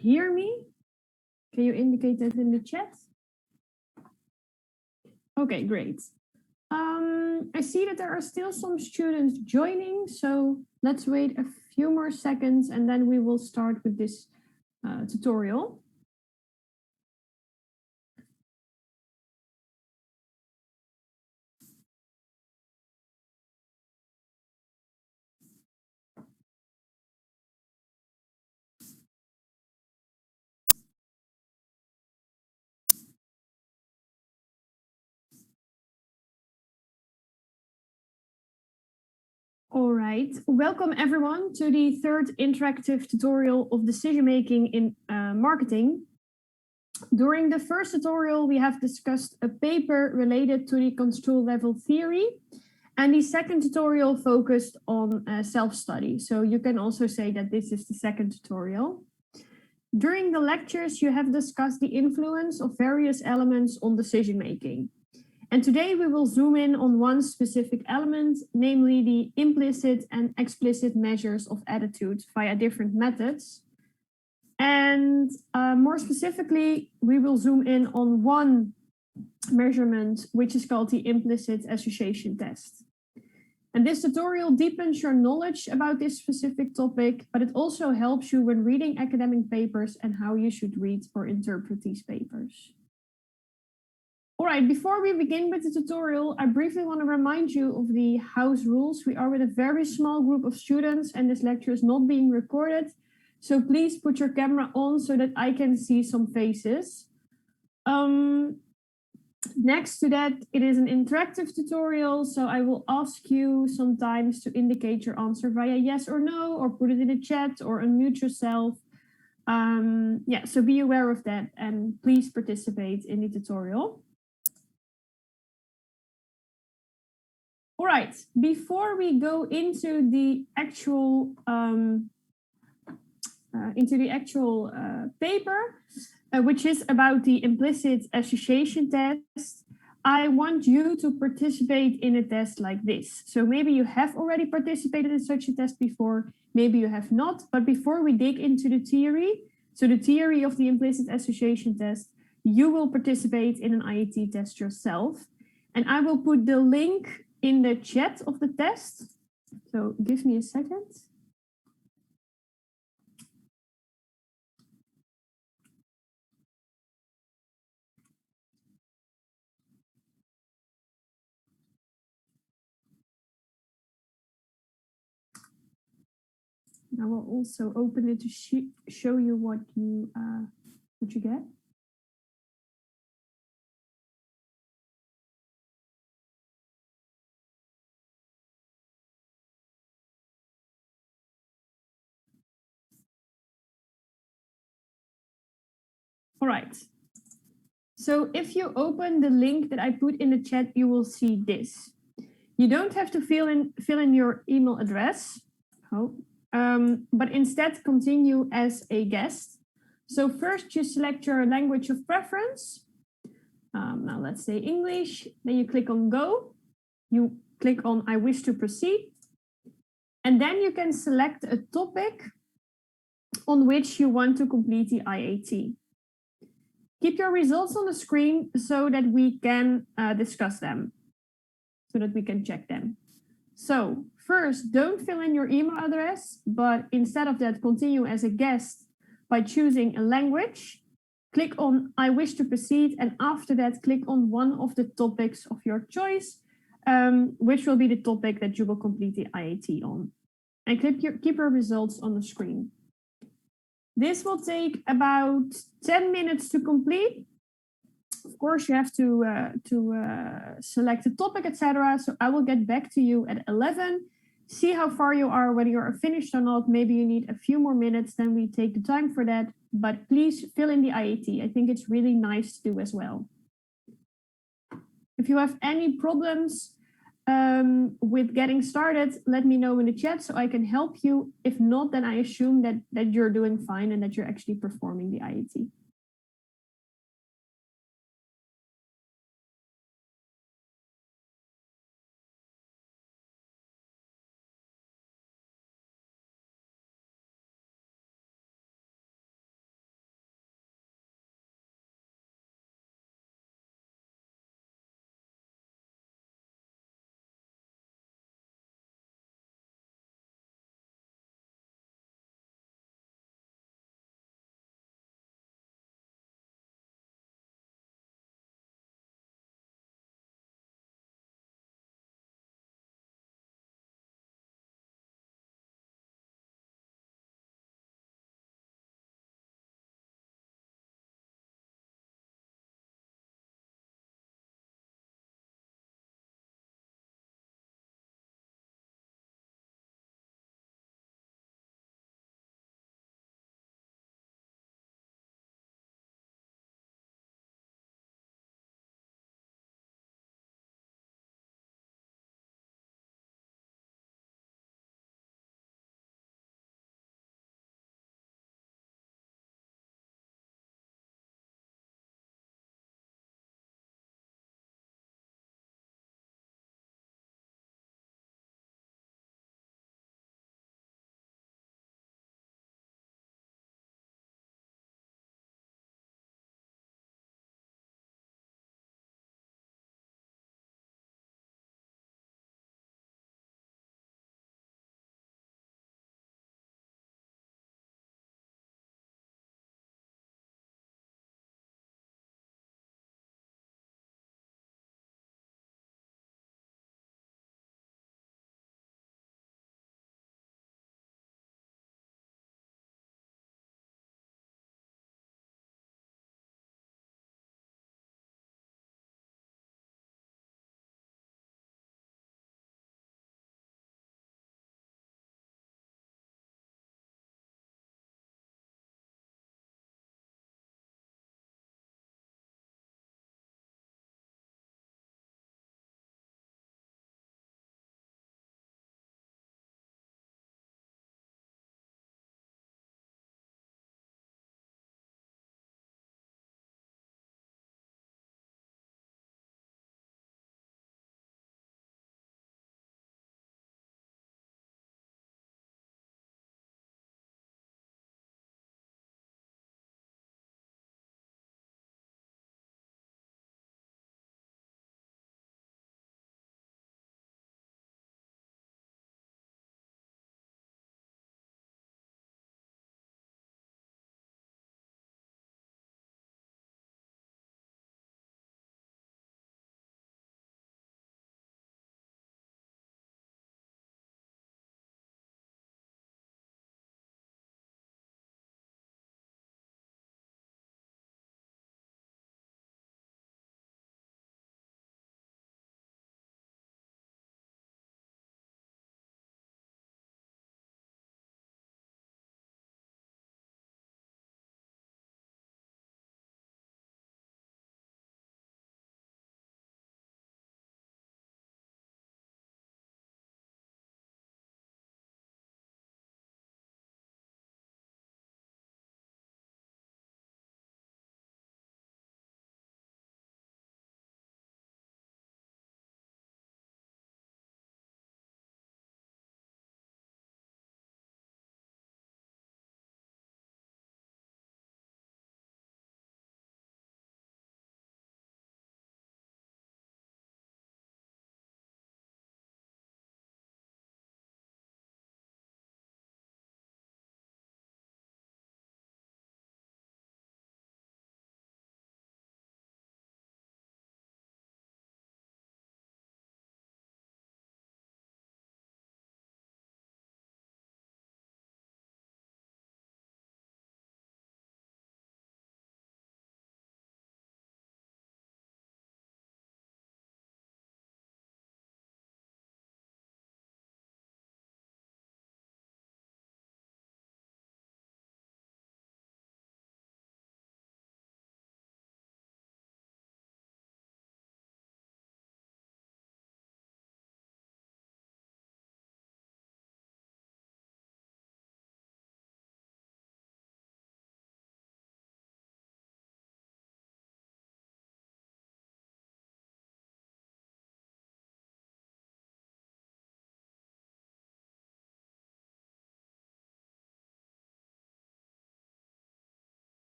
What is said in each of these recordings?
hear me? Can you indicate that in the chat? Okay, great. I see that there are still some students joining, so let's wait a few more seconds and then we will start with this tutorial. All right, welcome everyone to the third interactive tutorial of decision making in marketing. During the first tutorial, we have discussed a paper related to the construal level theory, and the second tutorial focused on self-study. So you can also say that this is the second tutorial. During the lectures, you have discussed the influence of various elements on decision making. And today we will zoom in on one specific element, namely the implicit and explicit measures of attitude via different methods. And more specifically, we will zoom in on one measurement, which is called the implicit association test. And this tutorial deepens your knowledge about this specific topic, but it also helps you when reading academic papers and how you should read or interpret these papers. All right, before we begin with the tutorial, I briefly want to remind you of the house rules. We are with a very small group of students and this lecture is not being recorded. So please put your camera on so that I can see some faces. Next to that, it is an interactive tutorial. So I will ask you sometimes to indicate your answer via yes or no, or put it in the chat or unmute yourself. Yeah, so be aware of that and please participate in the tutorial. All right, before we go into the actual paper, which is about the implicit association test, I want you to participate in a test like this. So maybe you have already participated in such a test before, maybe you have not, but before we dig into the theory, so the theory of the implicit association test, you will participate in an IAT test yourself. And I will put the link in the chat of the test. So give me a second. I will also open it to show you what you get. All right. So if you open the link that I put in the chat, you will see this. You don't have to fill in your email address, but instead continue as a guest. So first you select your language of preference. Now let's say English. Then you click on Go. You click on I wish to proceed. And then you can select a topic on which you want to complete the IAT. Keep your results on the screen so that we can discuss them, so that we can check them. So first, don't fill in your email address, but instead of that, continue as a guest by choosing a language. Click on I wish to proceed, and after that, click on one of the topics of your choice, which will be the topic that you will complete the IAT on. And keep your results on the screen. This will take about 10 minutes to complete. Of course, you have to select the topic, etc. So I will get back to you at 11. See how far you are, whether you are finished or not. Maybe you need a few more minutes, then we take the time for that. But please fill in the IAT. I think it's really nice to do as well. If you have any problems with getting started, let me know in the chat so I can help you. If not, then I assume that you're doing fine and that you're actually performing the IAT.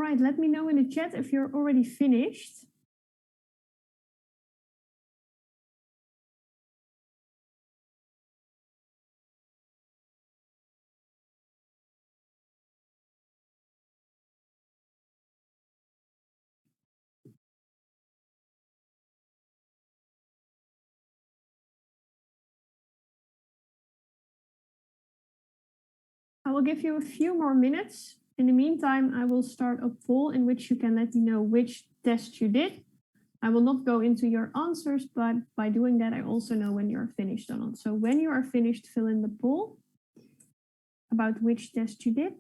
All right, let me know in the chat if you're already finished. I will give you a few more minutes. In the meantime, I will start a poll in which you can let me know which test you did. I will not go into your answers, but by doing that, I also know when you're finished or not. So when you are finished, fill in the poll about which test you did.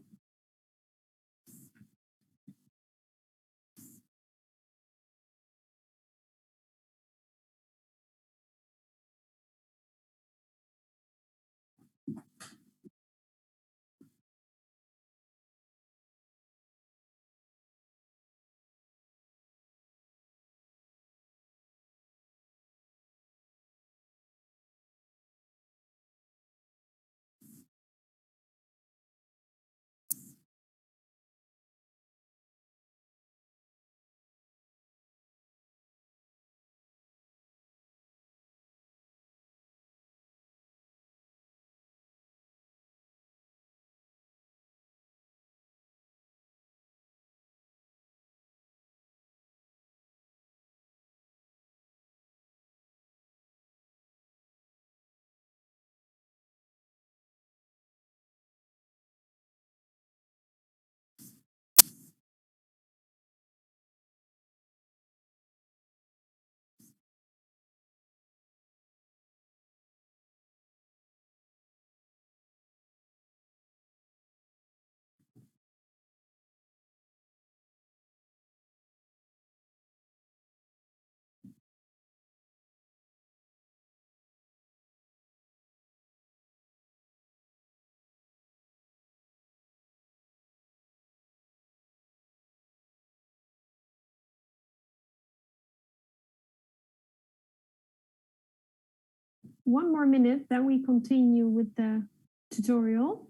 One more minute, then we continue with the tutorial.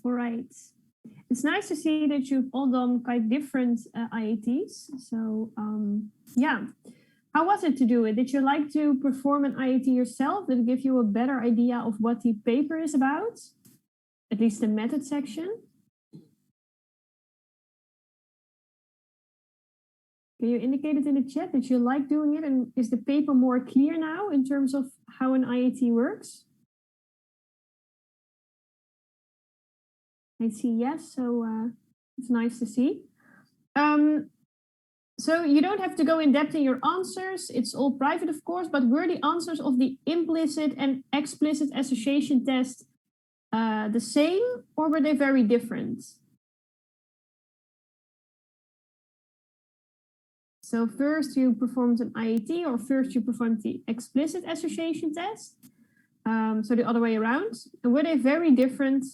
All right. It's nice to see that you've all done quite different IATs. So yeah, how was it to do it? Did you like to perform an IAT yourself? Did it give you a better idea of what the paper is about? At least the method section? Can you indicate it in the chat that you like doing it? And is the paper more clear now in terms of how an IAT works? I see yes, so it's nice to see. So you don't have to go in depth in your answers. It's all private, of course, but were the answers of the implicit and explicit association test the same, or were they very different? So first you performed an IAT, or first you performed the explicit association test. So the other way around. And were they very different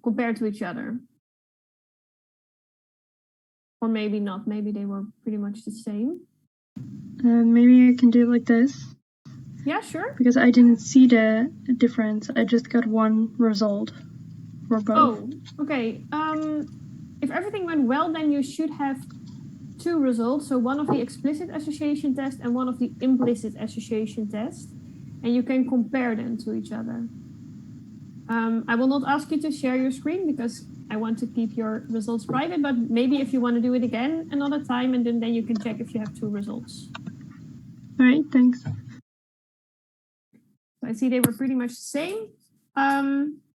compared to each other? Or maybe not, maybe they were pretty much the same. Maybe I can do it like this. Yeah, sure. Because I didn't see the difference. I just got one result for both. Oh, okay. If everything went well, then you should have two results. So one of the explicit association test and one of the implicit association test. And you can compare them to each other. I will not ask you to share your screen because I want to keep your results private, but maybe if you want to do it again another time, and then you can check if you have two results. All right, thanks. So I see they were pretty much the same.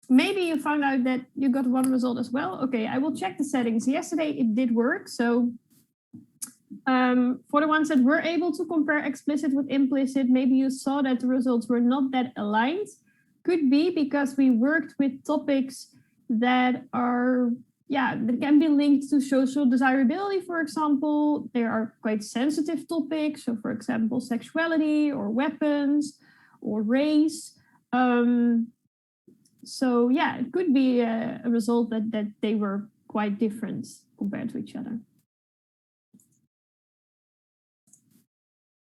Maybe you found out that you got one result as well. Okay, I will check the settings. Yesterday it did work. So for the ones that were able to compare explicit with implicit, maybe you saw that the results were not that aligned. Could be because we worked with topics that are, that can be linked to social desirability, for example. They are quite sensitive topics. So for example, sexuality or weapons or race. So yeah, it could be a result that they were quite different compared to each other.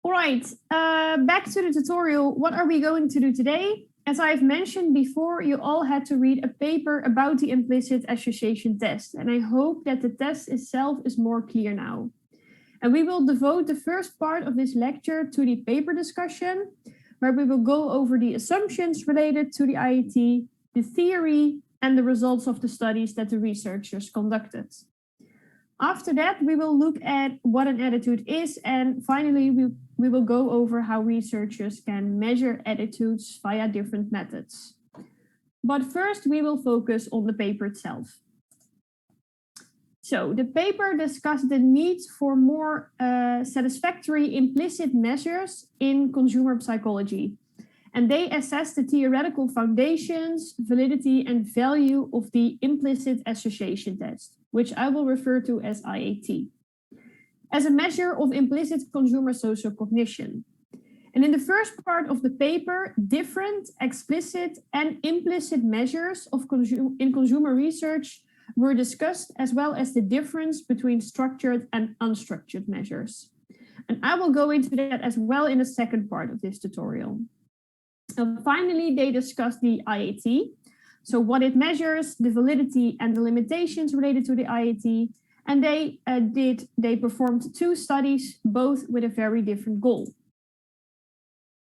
All right, back to the tutorial. What are we going to do today? As I've mentioned before, you all had to read a paper about the implicit association test, and I hope that the test itself is more clear now. And we will devote the first part of this lecture to the paper discussion, where we will go over the assumptions related to the IAT, the theory, and the results of the studies that the researchers conducted. After that, we will look at what an attitude is, and finally, we will go over how researchers can measure attitudes via different methods. But first, we will focus on the paper itself. So the paper discussed the need for more satisfactory implicit measures in consumer psychology. And they assess the theoretical foundations, validity, and value of the implicit association test, which I will refer to as IAT, as a measure of implicit consumer social cognition. And in the first part of the paper, different explicit and implicit measures of in consumer research were discussed, as well as the difference between structured and unstructured measures. And I will go into that as well in the second part of this tutorial. And finally, they discussed the IAT, so what it measures, the validity and the limitations related to the IAT, and they performed 2 studies, both with a very different goal.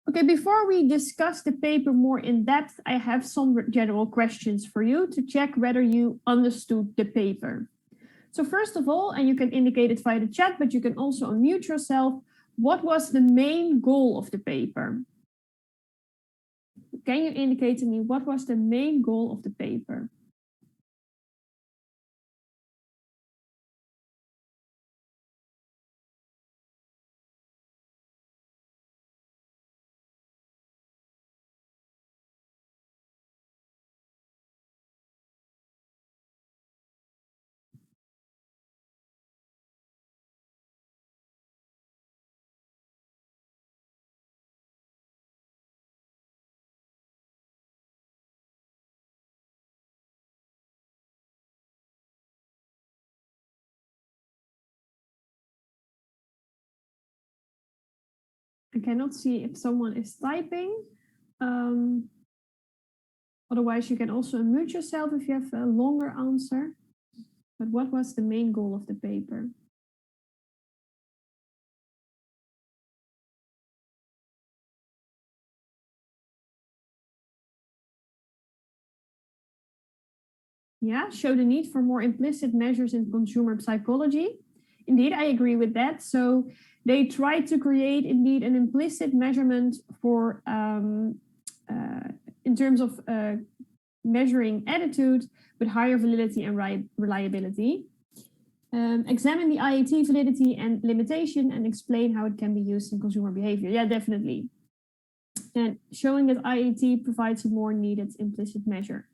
Okay, before we discuss the paper more in depth, I have some general questions for you to check whether you understood the paper. So first of all, and you can indicate it via the chat, but you can also unmute yourself, what was the main goal of the paper? Can you indicate to me what was the main goal of the paper? I cannot see if someone is typing. Otherwise, you can also unmute yourself if you have a longer answer. But what was the main goal of the paper? Yeah, show the need for more implicit measures in consumer psychology. Indeed, I agree with that. So they tried to create indeed an implicit measurement for in terms of measuring attitude with higher validity and reliability. Examine the IAT validity and limitation and explain how it can be used in consumer behavior. Yeah, definitely. And showing that IAT provides a more needed implicit measure.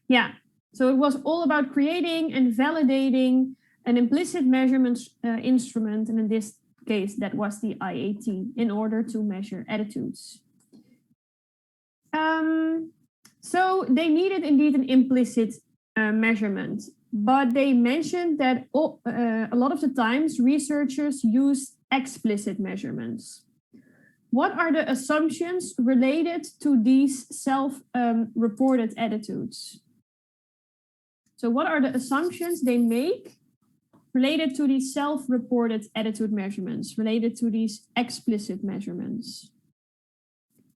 Yeah, so it was all about creating and validating an implicit measurement instrument, and in this case, that was the IAT, in order to measure attitudes. So they needed indeed an implicit measurement, but they mentioned that a lot of the times researchers use explicit measurements. What are the assumptions related to these self-reported attitudes? So what are the assumptions they make related to these self-reported attitude measurements, related to these explicit measurements?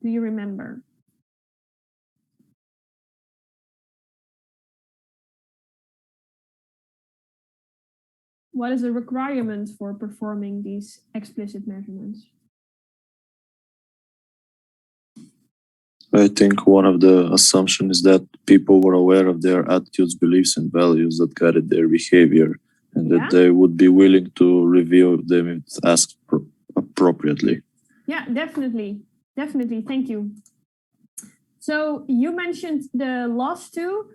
Do you remember? What is the requirement for performing these explicit measurements? I think one of the assumptions is that people were aware of their attitudes, beliefs, and values that guided their behavior, and that they would be willing to reveal them if asked appropriately. Yeah, definitely. Definitely. Thank you. So you mentioned the last 2.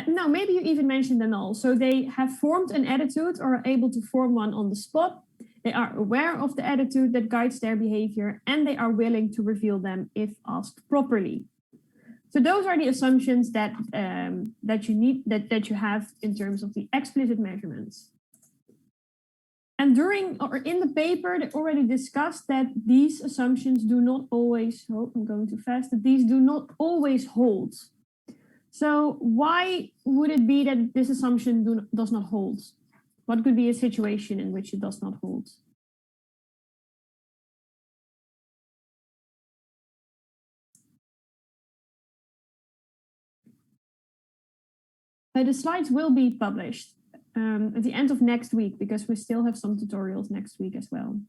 No, maybe you even mentioned them all. So they have formed an attitude or are able to form one on the spot. They are aware of the attitude that guides their behavior, and they are willing to reveal them if asked properly. So those are the assumptions that you need that you have in terms of the explicit measurements. And during or in the paper, they already discussed that these assumptions do not always. Oh, I'm going too fast. That these do not always hold. So why would it be that this assumption does not hold? What could be a situation in which it does not hold? The slides will be published at the end of next week because we still have some tutorials next week as well.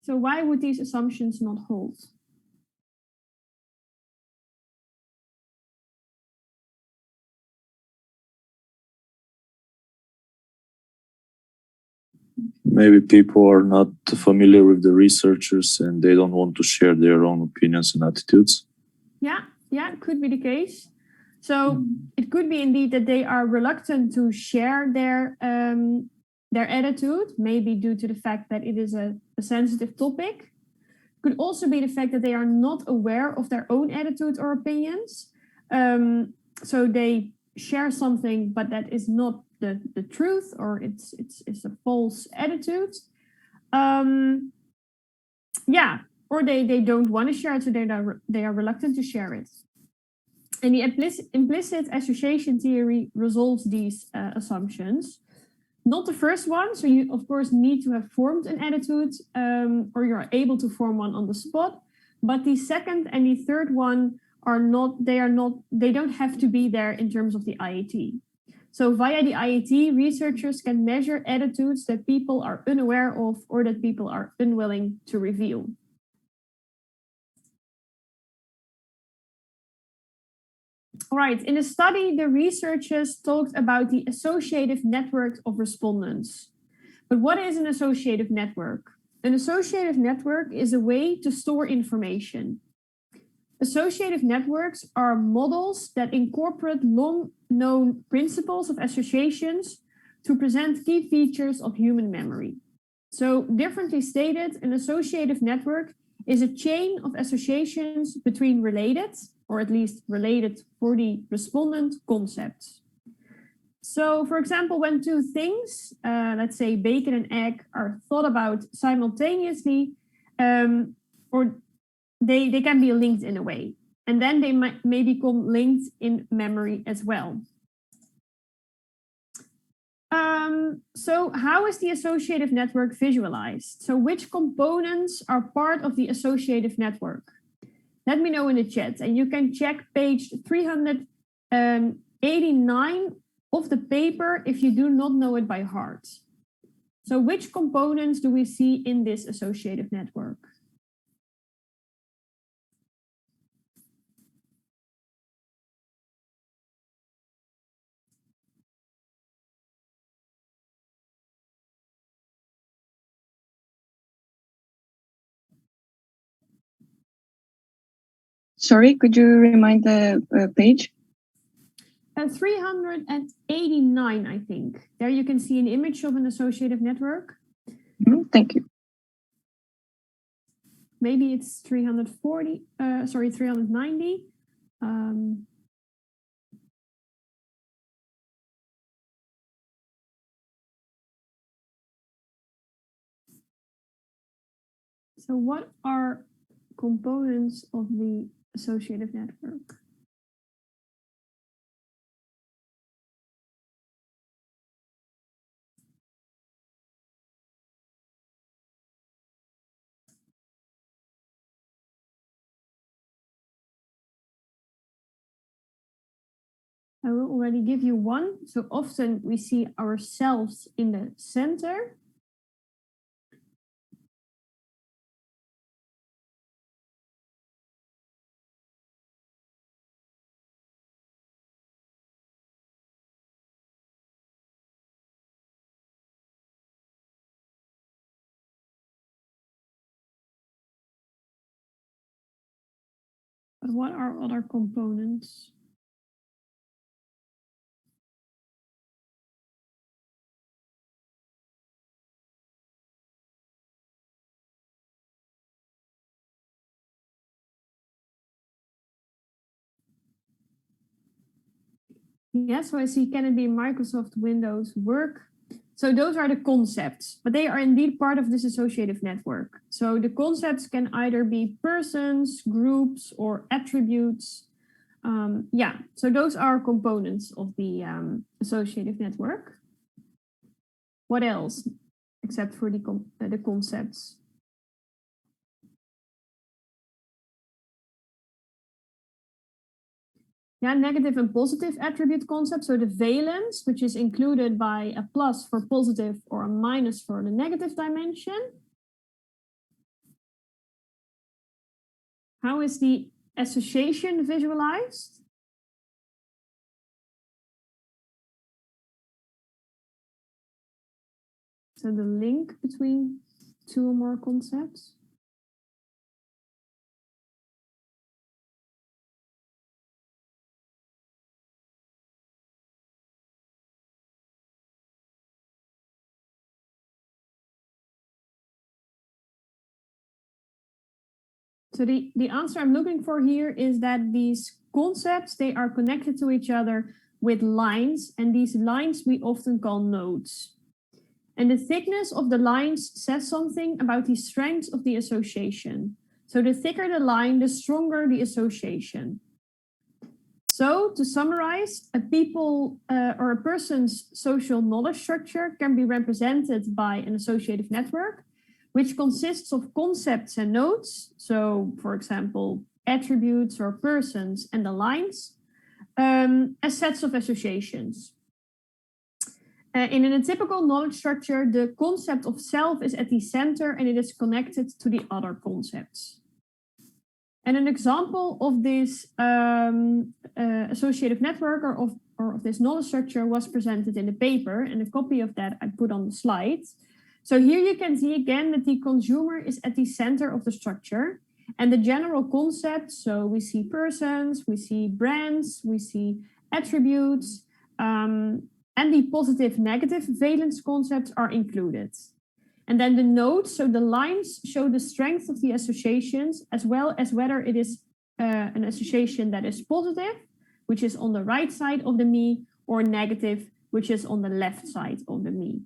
So why would these assumptions not hold? Maybe people are not familiar with the researchers and they don't want to share their own opinions and attitudes. Yeah, it could be the case. So it could be indeed that they are reluctant to share their attitude, maybe due to the fact that it is a sensitive topic. Could also be the fact that they are not aware of their own attitudes or opinions. So they share something, but that is not the truth, or it's a false attitude. Or they don't want to share it, so they are reluctant to share it. And the implicit association theory resolves these assumptions. Not the first one, so you of course need to have formed an attitude, or you're able to form one on the spot. But the second and the third one they don't have to be there in terms of the IAT. So via the IAT, researchers can measure attitudes that people are unaware of or that people are unwilling to reveal. All right, in the study, the researchers talked about the associative network of respondents. But what is an associative network? An associative network is a way to store information. Associative networks are models that incorporate long-known principles of associations to present key features of human memory. So, differently stated, an associative network is a chain of associations between related, or at least related for the respondent, concepts. So, for example, when two things, let's say bacon and egg, are thought about simultaneously, or they can be linked in a way, and then they may become linked in memory as well. So how is the associative network visualized? So which components are part of the associative network? Let me know in the chat, and you can check page 389 of the paper if you do not know it by heart. So which components do we see in this associative network? Sorry, could you remind the page? 389, I think. There you can see an image of an associative network. Thank you. Maybe it's 390. So what are components of the associative network? I will already give you one. So often we see ourselves in the center. But what are other components? Yeah, so I see, can it be Microsoft Windows Work? So those are the concepts, but they are indeed part of this associative network. So the concepts can either be persons, groups, or attributes. Yeah, so those are components of the associative network. What else, except for the concepts? Yeah, negative and positive attribute concept. So the valence, which is included by a plus for positive or a minus for the negative dimension. How is the association visualized? So the link between two or more concepts. So the answer I'm looking for here is that these concepts, they are connected to each other with lines, and these lines we often call nodes. And the thickness of the lines says something about the strength of the association. So the thicker the line, the stronger the association. So to summarize, a people or a person's social knowledge structure can be represented by an associative network, which consists of concepts and nodes. So for example, attributes or persons and the lines as sets of associations. In a typical knowledge structure, the concept of self is at the center and it is connected to the other concepts. And an example of this associative network or of this knowledge structure was presented in the paper, and a copy of that I put on the slide. So here you can see again that the consumer is at the center of the structure, and the general concepts, so we see persons, we see brands, we see attributes, and the positive negative valence concepts are included. And then the nodes, so the lines show the strength of the associations as well as whether it is an association that is positive, which is on the right side of the me, or negative, which is on the left side of the me.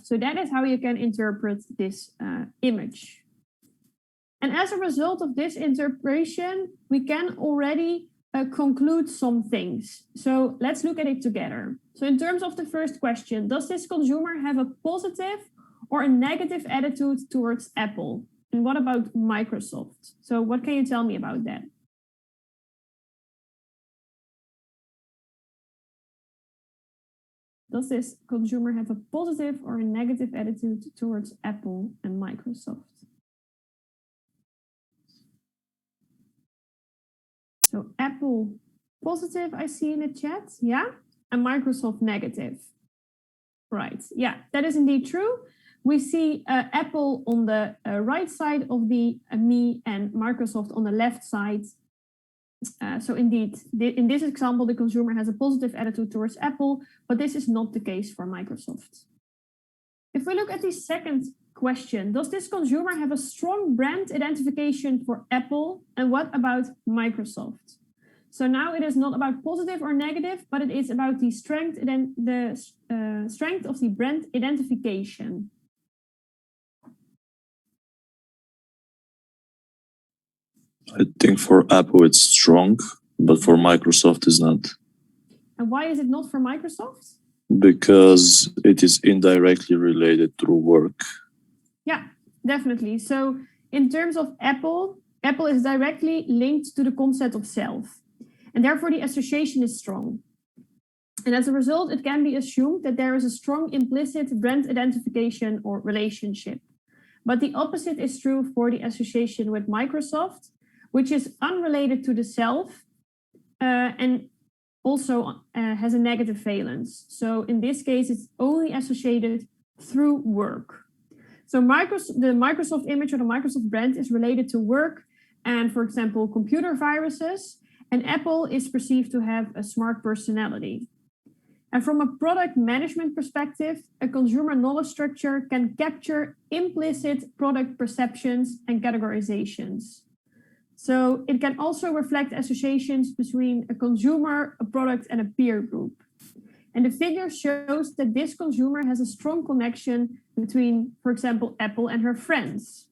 So that is how you can interpret this image. And as a result of this interpretation, we can already conclude some things. So let's look at it together. So in terms of the first question, does this consumer have a positive or a negative attitude towards Apple? And what about Microsoft? So what can you tell me about that? Does this consumer have a positive or a negative attitude towards Apple and Microsoft? So Apple positive, I see in the chat, yeah? And Microsoft negative. Right, yeah, that is indeed true. We see Apple on the right side of the me and Microsoft on the left side. So indeed, in this example, the consumer has a positive attitude towards Apple, but this is not the case for Microsoft. If we look at the second question, does this consumer have a strong brand identification for Apple? And what about Microsoft? So now it is not about positive or negative, but it is about the strength of the brand identification. I think for Apple it's strong, but for Microsoft it's not. And why is it not for Microsoft? Because it is indirectly related through work. Yeah, definitely. So in terms of Apple, Apple is directly linked to the concept of self, and therefore the association is strong. And as a result, it can be assumed that there is a strong implicit brand identification or relationship. But the opposite is true for the association with Microsoft, which is unrelated to the self and also has a negative valence. So in this case, it's only associated through work. So the Microsoft image or the Microsoft brand is related to work and, for example, computer viruses, and Apple is perceived to have a smart personality. And from a product management perspective, a consumer knowledge structure can capture implicit product perceptions and categorizations. So it can also reflect associations between a consumer, a product, and a peer group. And the figure shows that this consumer has a strong connection between, for example, Apple and her friends.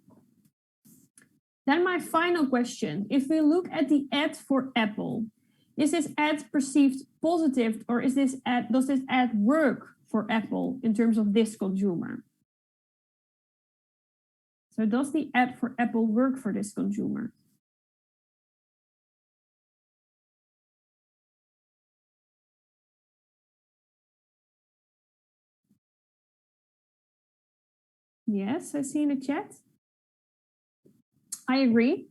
Then my final question, if we look at the ad for Apple, is this ad perceived positive, or does this ad work for Apple in terms of this consumer? So does the ad for Apple work for this consumer? Yes, I see in the chat. I agree.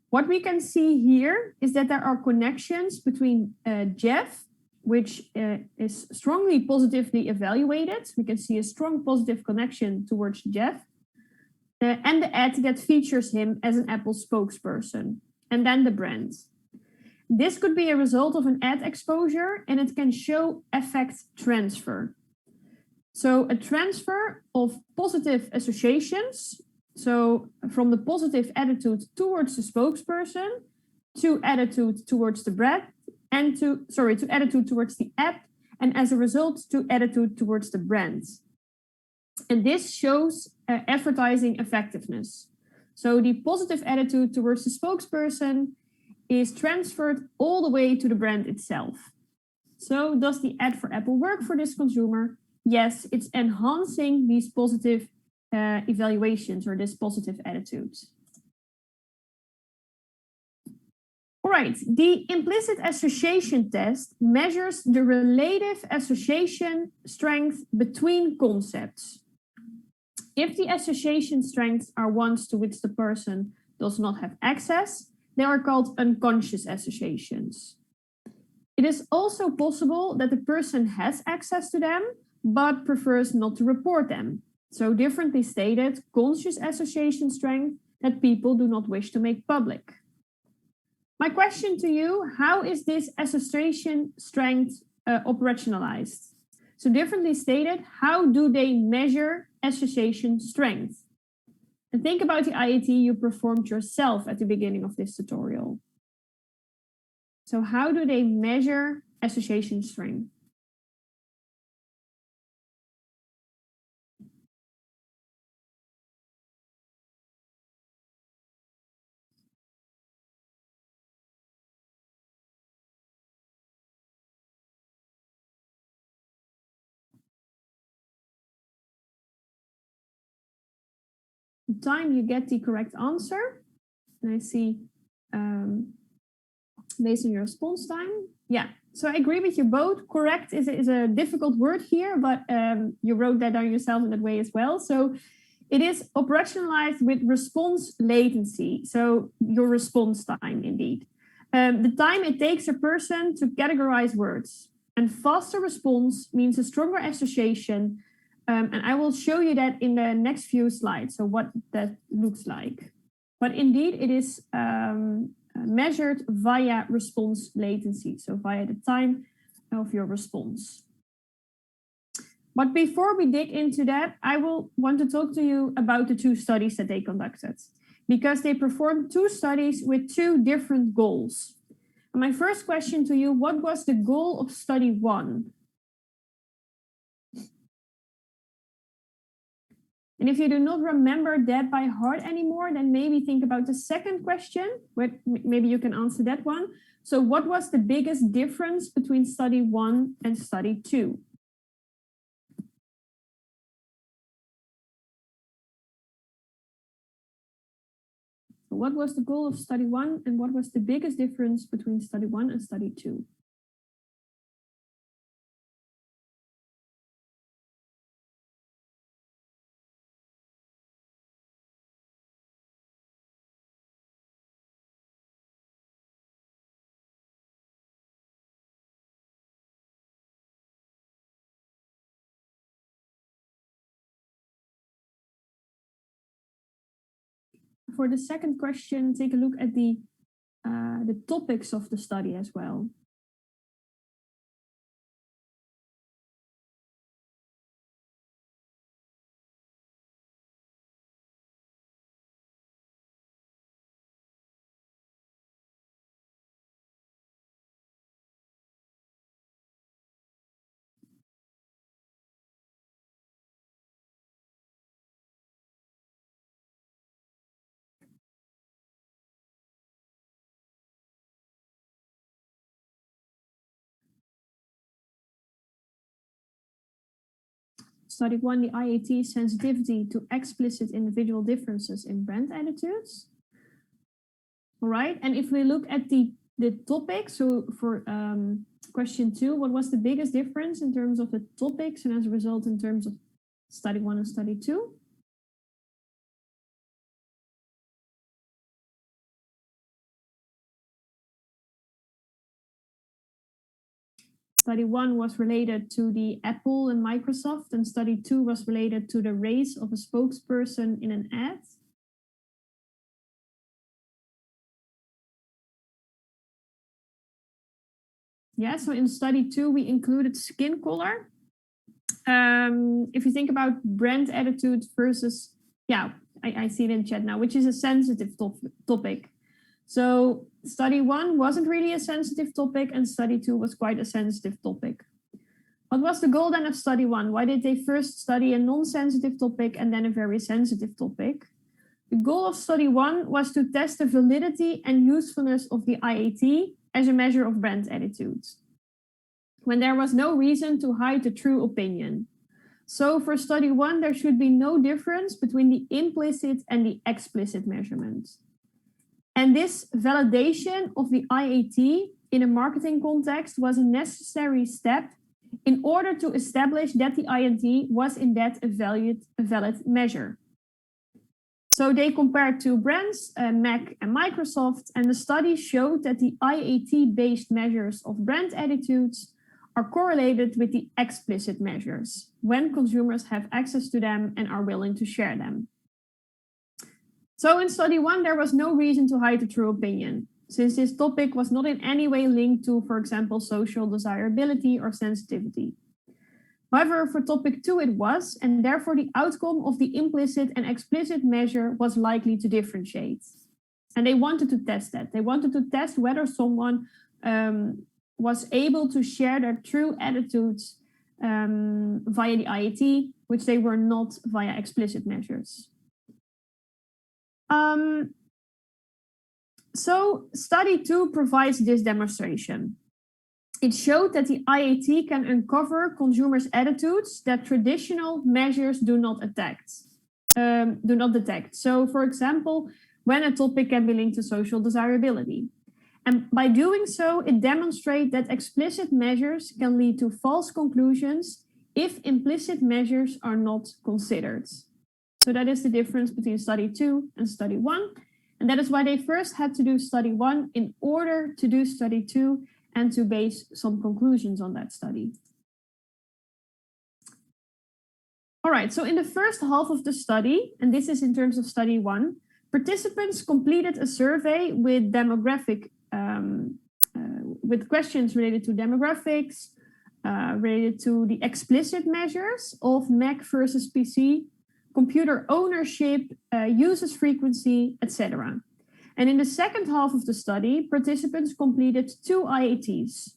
What we can see here is that there are connections between Jeff, which is strongly positively evaluated. We can see a strong positive connection towards Jeff, and the ad that features him as an Apple spokesperson, and then the brand. This could be a result of an ad exposure, and it can show affect transfer. So a transfer of positive associations, so from the positive attitude towards the spokesperson to attitude towards the brand, and to attitude towards the app, and as a result to attitude towards the brand. And this shows advertising effectiveness. So the positive attitude towards the spokesperson is transferred all the way to the brand itself. So does the ad for Apple work for this consumer? Yes, it's enhancing these positive evaluations or this positive attitude. All right, the implicit association test measures the relative association strength between concepts. If the association strengths are ones to which the person does not have access, they are called unconscious associations. It is also possible that the person has access to them, but prefers not to report them. So differently stated, conscious association strength that people do not wish to make public. My question to you, how is this association strength operationalized? So differently stated, how do they measure association strength? And think about the IAT you performed yourself at the beginning of this tutorial. So how do they measure association strength? The time you get the correct answer, and I see based on your response time. Yeah, so I agree with you both. Correct is a difficult word here, but you wrote that down yourself in that way as well. So it is operationalized with response latency. So your response time indeed. The time it takes a person to categorize words. And faster response means a stronger association. And I will show you that in the next few slides, so what that looks like. But indeed, it is measured via response latency, so via the time of your response. But before we dig into that, I will want to talk to you about the two studies that they conducted, because they performed two studies with two different goals. And my first question to you, what was the goal of study one? And if you do not remember that by heart anymore, then maybe think about the second question, but maybe you can answer that one. So what was the biggest difference between study one and study two? So what was the goal of study one, and what was the biggest difference between study one and study two? For the second question, take a look at the topics of the study as well. study 1, the IAT sensitivity to explicit individual differences in brand attitudes. All right, and if we look at the topic, so for question 2, what was the biggest difference in terms of the topics and as a result in terms of study 1 and study 2? Study 1 was related to the Apple and Microsoft, and study 2 was related to the race of a spokesperson in an ad. Yeah, so in study 2, we included skin color. If you think about brand attitudes versus, yeah, I see it in chat now, which is a sensitive topic. So study 1 wasn't really a sensitive topic, and study 2 was quite a sensitive topic. What was the goal then of study 1? Why did they first study a non-sensitive topic and then a very sensitive topic? The goal of study 1 was to test the validity and usefulness of the IAT as a measure of brand attitudes, when there was no reason to hide the true opinion. So for study 1, there should be no difference between the implicit and the explicit measurements. And this validation of the IAT in a marketing context was a necessary step in order to establish that the IAT was in that a valid measure. So they compared two brands, Mac and Microsoft, and the study showed that the IAT-based measures of brand attitudes are correlated with the explicit measures when consumers have access to them and are willing to share them. So in study 1, there was no reason to hide the true opinion, since this topic was not in any way linked to, for example, social desirability or sensitivity. However, for topic 2 it was, and therefore the outcome of the implicit and explicit measure was likely to differentiate. And they wanted to test that. They wanted to test whether someone was able to share their true attitudes via the IAT, which they were not via explicit measures. So study 2 provides this demonstration. It showed that the IAT can uncover consumers' attitudes that traditional measures do not detect. So, for example, when a topic can be linked to social desirability. And by doing so, it demonstrates that explicit measures can lead to false conclusions if implicit measures are not considered. So that is the difference between study 2 and study 1. And that is why they first had to do study 1 in order to do study 2 and to base some conclusions on that study. All right, so in the first half of the study, and this is in terms of study 1, participants completed a survey with with questions related to demographics, related to the explicit measures of Mac versus PC, computer ownership, usage frequency, etc. And in the second half of the study, participants completed 2 IATs.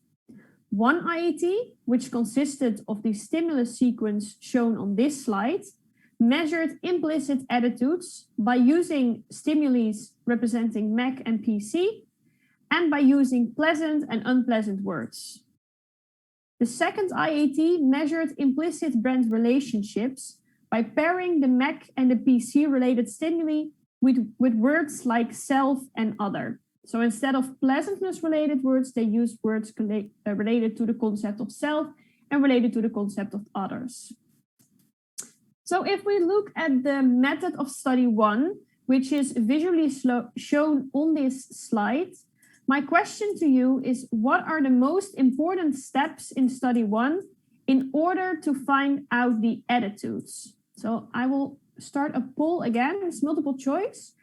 One IAT, which consisted of the stimulus sequence shown on this slide, measured implicit attitudes by using stimuli representing Mac and PC, and by using pleasant and unpleasant words. The second IAT measured implicit brand relationships by pairing the Mac and the PC related stimuli with words like self and other. So instead of pleasantness related words, they used words related to the concept of self and related to the concept of others. So if we look at the method of study 1, which is visually shown on this slide, my question to you is, what are the most important steps in study 1 in order to find out the attitudes? So I will start a poll again, it's multiple choice.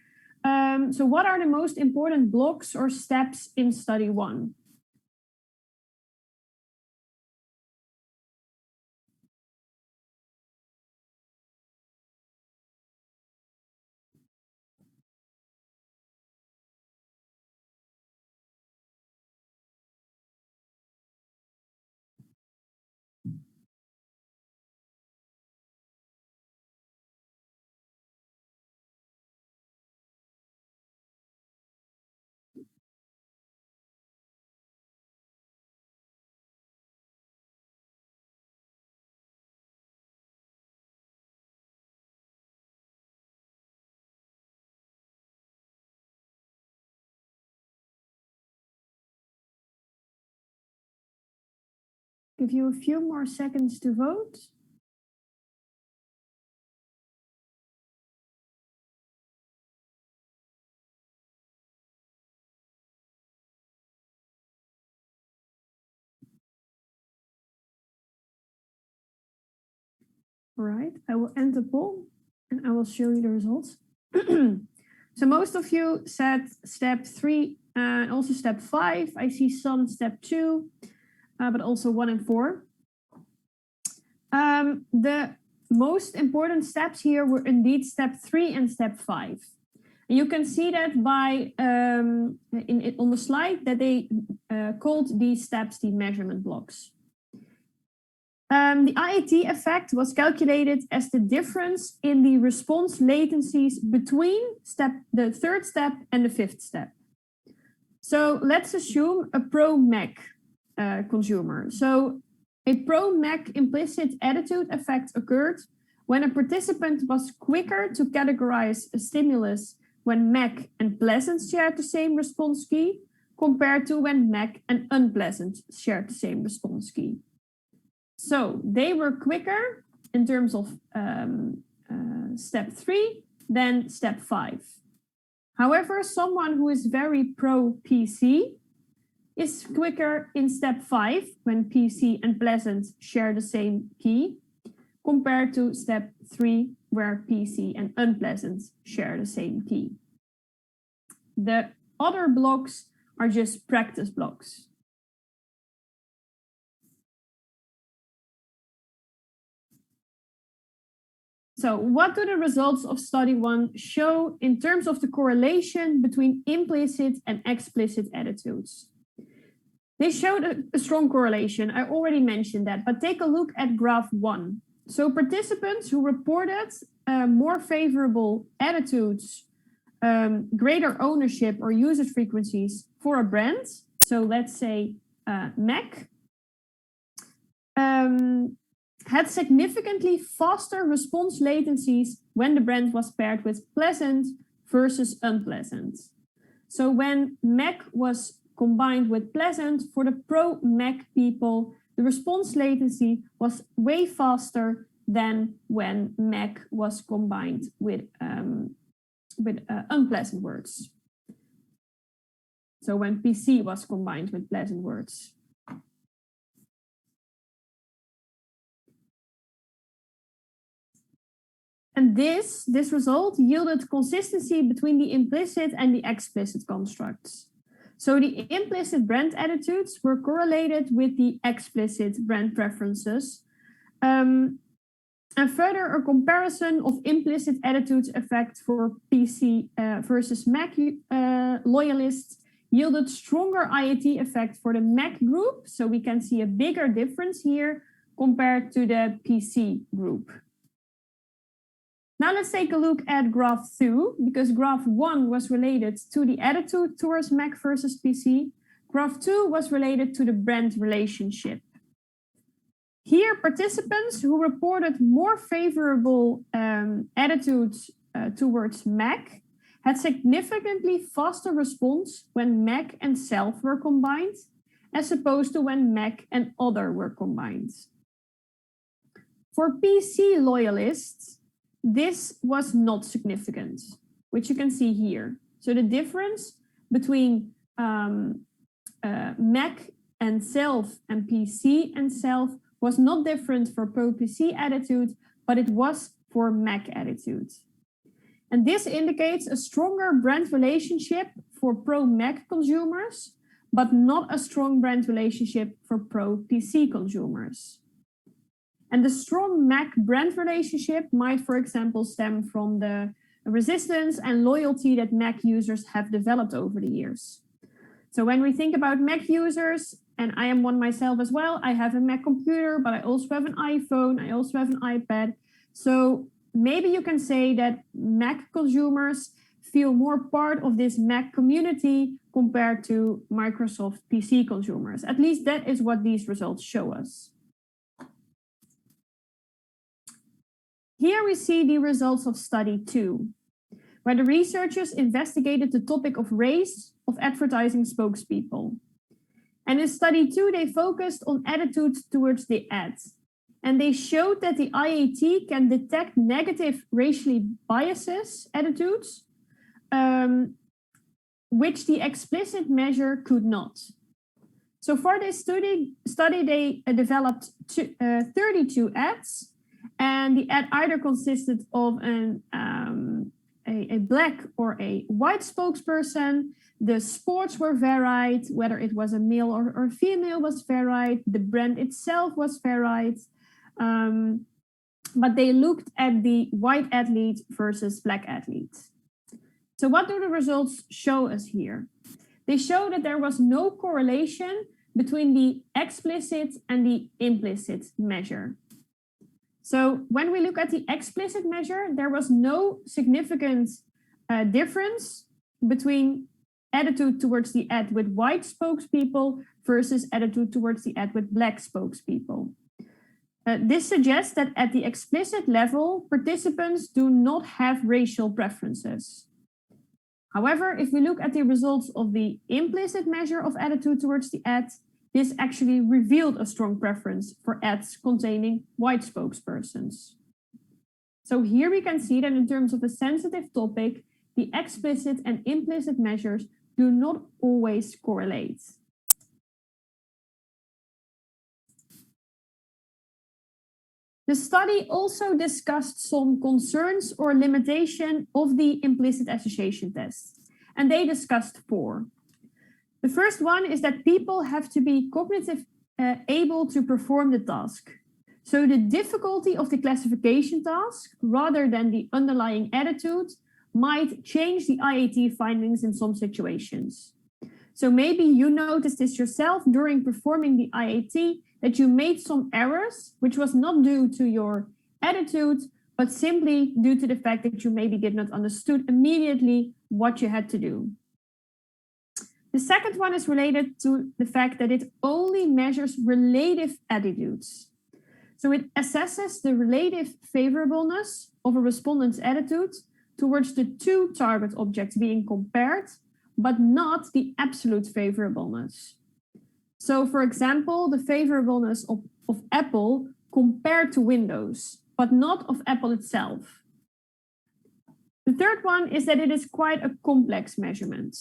So what are the most important blocks or steps in study 1? give you a few more seconds to vote. All right, I will end the poll and I will show you the results. So most of you said step 3 and also step 5. I see some step 2, but also 1 and 4. The most important steps here were indeed step 3 and step 5. And you can see that by on the slide that they called these steps the measurement blocks. The IAT effect was calculated as the difference in the response latencies between the 3rd step and the 5th step. So let's assume a pro Mac consumer. So a pro Mac implicit attitude effect occurred when a participant was quicker to categorize a stimulus when Mac and pleasant shared the same response key compared to when Mac and unpleasant shared the same response key. So they were quicker in terms of step 3 than step 5. However, someone who is very pro PC is quicker in step 5 when PC and pleasant share the same key compared to step 3 where PC and unpleasant share the same key. The other blocks are just practice blocks. So what do the results of study 1 show in terms of the correlation between implicit and explicit attitudes? They showed a strong correlation. I already mentioned that, but take a look at graph 1. So participants who reported more favorable attitudes, greater ownership or usage frequencies for a brand, so let's say Mac, had significantly faster response latencies when the brand was paired with pleasant versus unpleasant. So when Mac was combined with pleasant, for the pro Mac people, the response latency was way faster than when Mac was combined with unpleasant words. So when PC was combined with pleasant words. And this result yielded consistency between the implicit and the explicit constructs. So the implicit brand attitudes were correlated with the explicit brand preferences. And further, a comparison of implicit attitudes effect for PC versus Mac loyalists yielded stronger IAT effect for the Mac group. So we can see a bigger difference here compared to the PC group. Now let's take a look at graph 2, because graph 1 was related to the attitude towards Mac versus PC. Graph 2 was related to the brand relationship. Here, participants who reported more favorable attitudes towards Mac had significantly faster response when Mac and self were combined, as opposed to when Mac and other were combined. For PC loyalists, this was not significant, which you can see here. So the difference between Mac and self and PC and self was not different for pro PC attitude, but it was for Mac attitude. And this indicates a stronger brand relationship for pro Mac consumers, but not a strong brand relationship for pro PC consumers. And the strong Mac brand relationship might, for example, stem from the resistance and loyalty that Mac users have developed over the years. So when we think about Mac users, and I am one myself as well, I have a Mac computer, but I also have an iPhone, I also have an iPad. So maybe you can say that Mac consumers feel more part of this Mac community compared to Microsoft PC consumers. At least that is what these results show us. Here we see the results of study 2, where the researchers investigated the topic of race of advertising spokespeople. And in study 2, they focused on attitudes towards the ad. And they showed that the IAT can detect negative racially biases attitudes, which the explicit measure could not. So for this study they developed 32 ads, and the ad either consisted of a black or a white spokesperson. The sports were varied, whether it was a male or female was varied. The brand itself was varied. But they looked at the white athlete versus black athlete. So what do the results show us here? They show that there was no correlation between the explicit and the implicit measure. So when we look at the explicit measure, there was no significant difference between attitude towards the ad with white spokespeople versus attitude towards the ad with black spokespeople. This suggests that at the explicit level, participants do not have racial preferences. However, if we look at the results of the implicit measure of attitude towards the ad, this actually revealed a strong preference for ads containing white spokespersons. So here we can see that in terms of a sensitive topic, the explicit and implicit measures do not always correlate. The study also discussed some concerns or limitation of the implicit association test, and they discussed 4. The first one is that people have to be cognitively able to perform the task. So the difficulty of the classification task, rather than the underlying attitude, might change the IAT findings in some situations. So maybe you noticed this yourself during performing the IAT, that you made some errors, which was not due to your attitude, but simply due to the fact that you maybe did not understood immediately what you had to do. The second one is related to the fact that it only measures relative attitudes. So it assesses the relative favorableness of a respondent's attitude towards the 2 target objects being compared, but not the absolute favorableness. So for example, the favorableness of Apple compared to Windows, but not of Apple itself. The third one is that it is quite a complex measurement.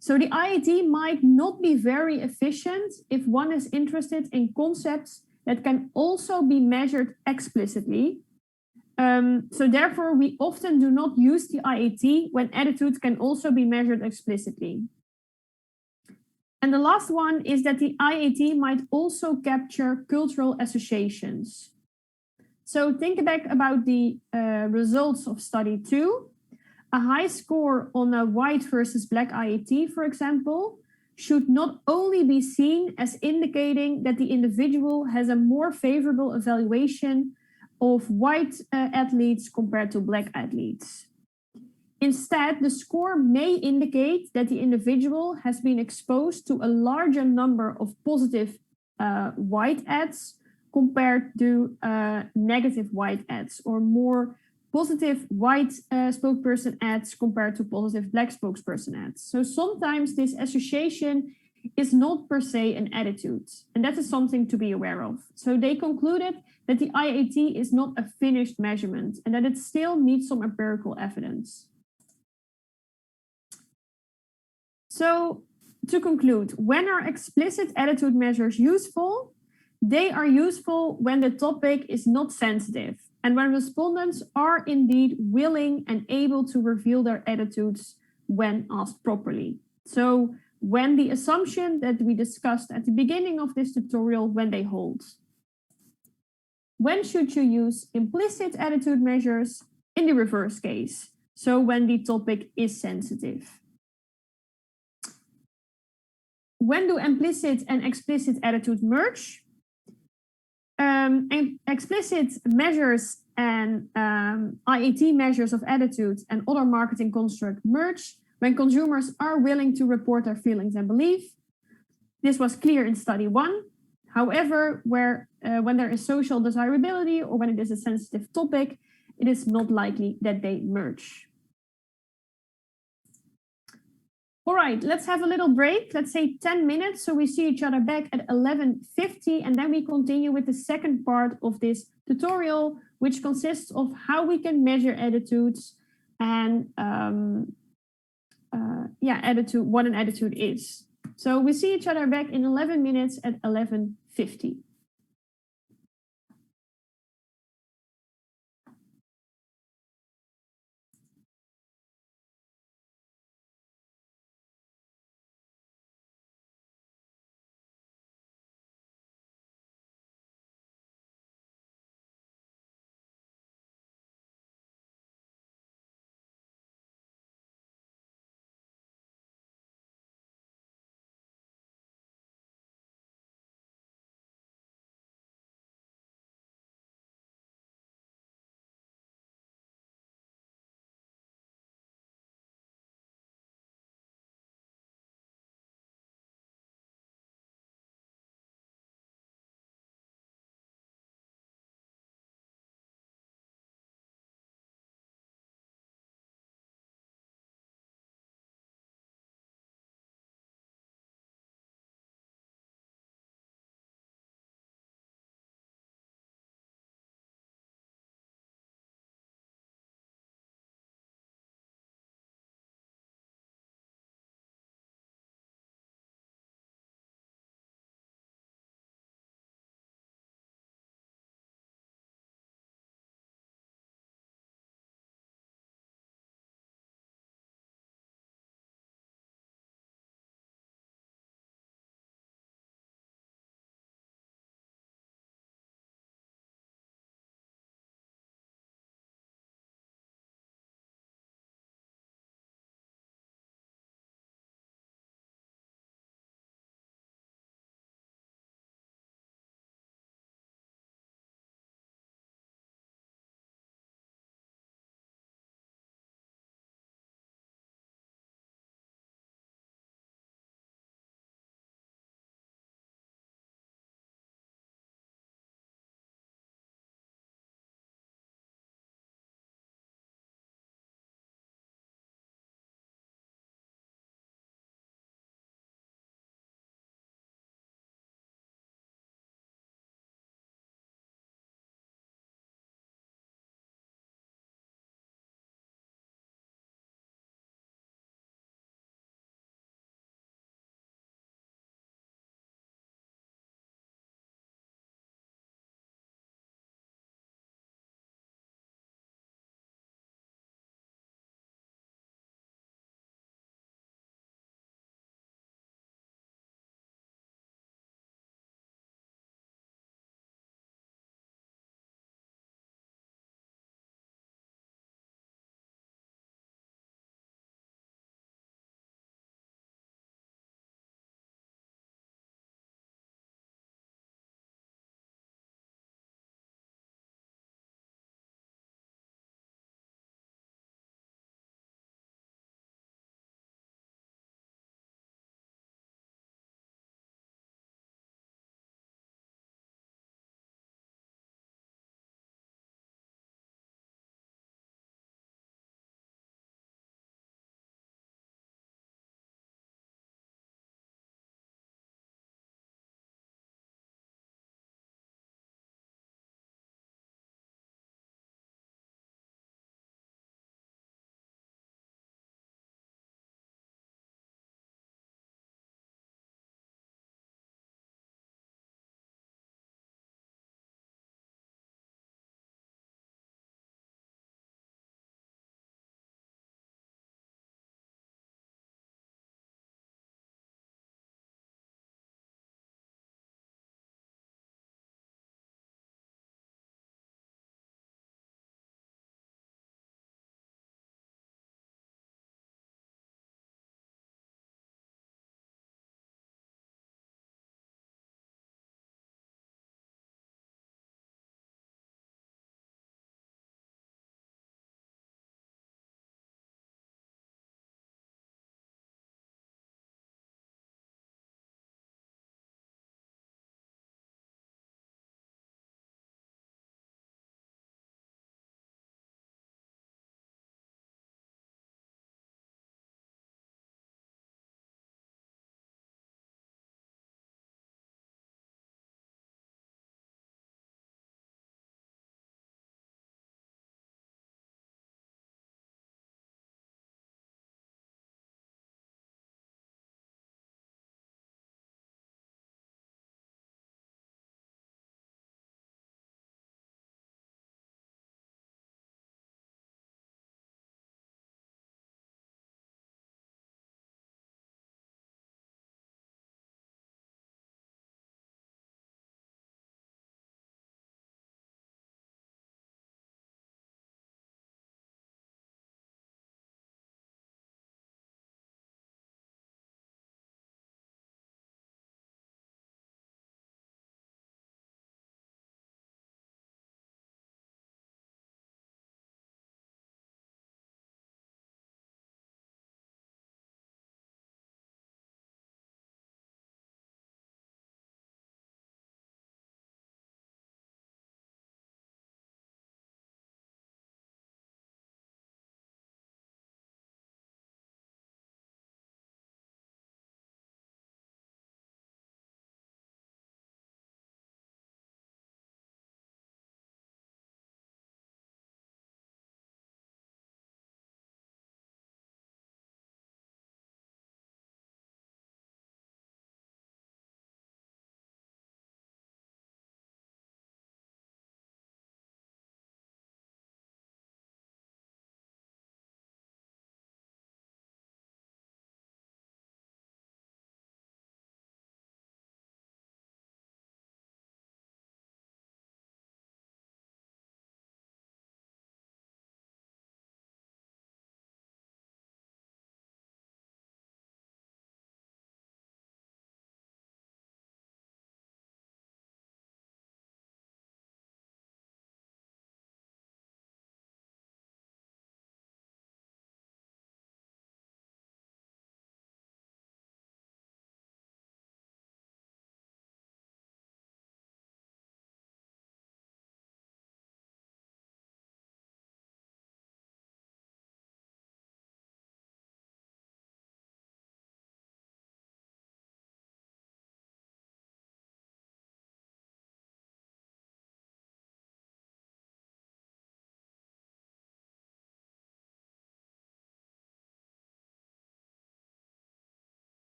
So the IAT might not be very efficient if one is interested in concepts that can also be measured explicitly. So therefore, we often do not use the IAT when attitudes can also be measured explicitly. And the last one is that the IAT might also capture cultural associations. So think back about the results of study 2. A high score on a white versus black IAT, for example, should not only be seen as indicating that the individual has a more favorable evaluation of white athletes compared to black athletes. Instead, the score may indicate that the individual has been exposed to a larger number of positive white ads compared to negative white ads, or more positive white spokesperson ads compared to positive black spokesperson ads. So sometimes this association is not per se an attitude, and that is something to be aware of. So they concluded that the IAT is not a finished measurement and that it still needs some empirical evidence. So to conclude, when are explicit attitude measures useful? They are useful when the topic is not sensitive and when respondents are indeed willing and able to reveal their attitudes when asked properly. So when the assumption that we discussed at the beginning of this tutorial, when they hold. When should you use implicit attitude measures? In the reverse case, so when the topic is sensitive. When do implicit and explicit attitude merge? Explicit measures and IAT measures of attitude and other marketing construct merge when consumers are willing to report their feelings and belief. This was clear in study 1. However, when there is social desirability or when it is a sensitive topic, it is not likely that they merge. All right, let's have a little break. Let's say 10 minutes. So we see each other back at 11:50, and then we continue with the second part of this tutorial, which consists of how we can measure attitudes and attitude, what an attitude is. So we see each other back in 11 minutes at 11:50.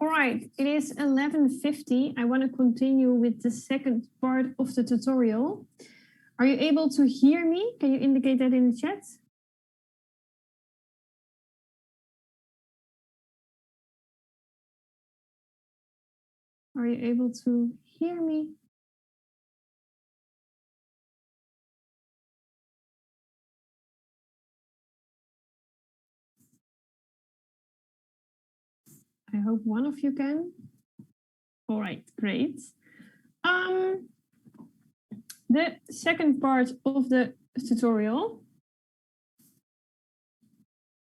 All right, it is 11:50. I want to continue with the second part of the tutorial. Are you able to hear me? Can you indicate that in the chat? Are you able to hear me? I hope one of you can. All right, great. The second part of the tutorial.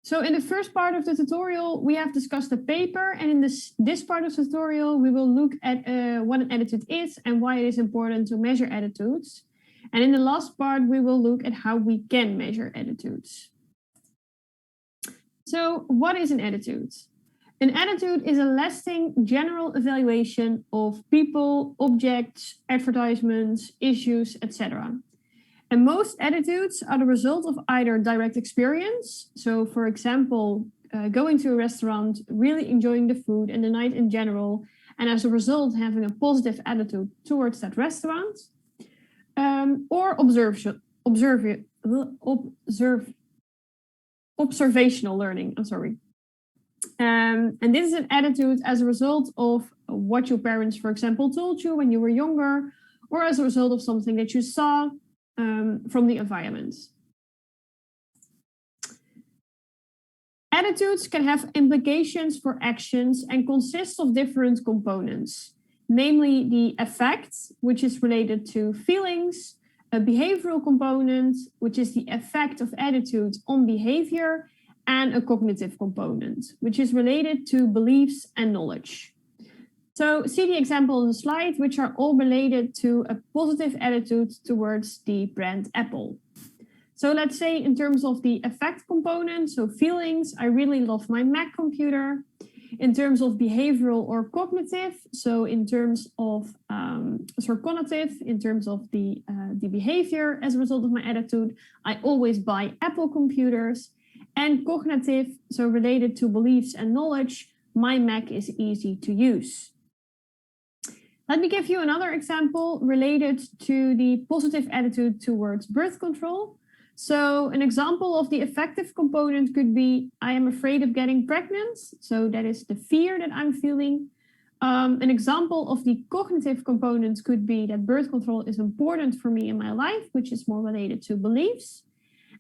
So in the first part of the tutorial, we have discussed the paper, and in this part of the tutorial, we will look at what an attitude is and why it is important to measure attitudes. And in the last part, we will look at how we can measure attitudes. So what is an attitude? An attitude is a lasting general evaluation of people, objects, advertisements, issues, etc. And most attitudes are the result of either direct experience. So, for example, going to a restaurant, really enjoying the food and the night in general, and as a result, having a positive attitude towards that restaurant, or observational learning. I'm sorry. And this is an attitude as a result of what your parents, for example, told you when you were younger, or as a result of something that you saw from the environment. Attitudes can have implications for actions and consist of different components, namely the affect, which is related to feelings, a behavioral component, which is the effect of attitude on behavior, and a cognitive component, which is related to beliefs and knowledge. So see the example on the slide, which are all related to a positive attitude towards the brand Apple. So let's say in terms of the affect component, so feelings, I really love my Mac computer. In terms of behavioral or cognitive, so in terms of cognitive, in terms of the behavior as a result of my attitude, I always buy Apple computers. And cognitive, so related to beliefs and knowledge, my Mac is easy to use. Let me give you another example related to the positive attitude towards birth control. So an example of the affective component could be, I am afraid of getting pregnant. So that is the fear that I'm feeling. An example of the cognitive components could be that birth control is important for me in my life, which is more related to beliefs.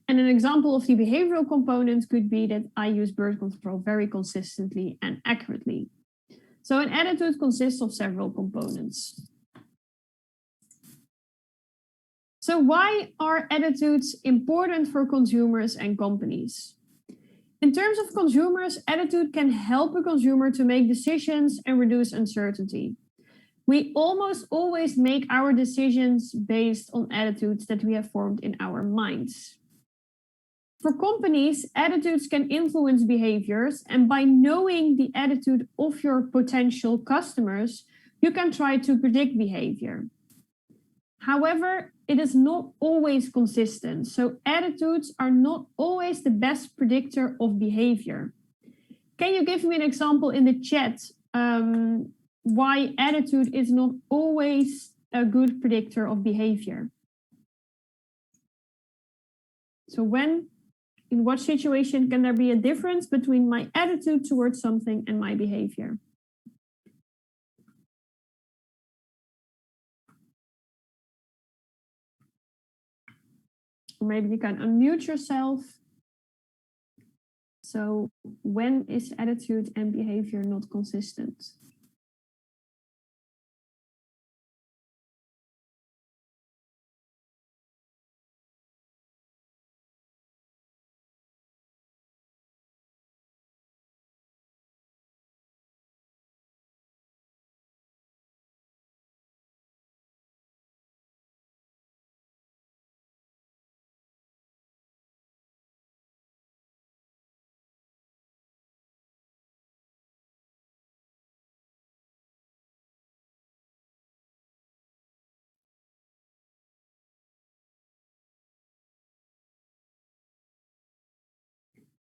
And an example of the behavioral component could be that I use birth control very consistently and accurately. So an attitude consists of several components. So why are attitudes important for consumers and companies? In terms of consumers, attitude can help a consumer to make decisions and reduce uncertainty. We almost always make our decisions based on attitudes that we have formed in our minds. For companies, attitudes can influence behaviors, and by knowing the attitude of your potential customers, you can try to predict behavior. However, it is not always consistent, so attitudes are not always the best predictor of behavior. Can you give me an example in the chat why attitude is not always a good predictor of behavior? So in what situation can there be a difference between my attitude towards something and my behavior? Or maybe you can unmute yourself. So when is attitude and behavior not consistent?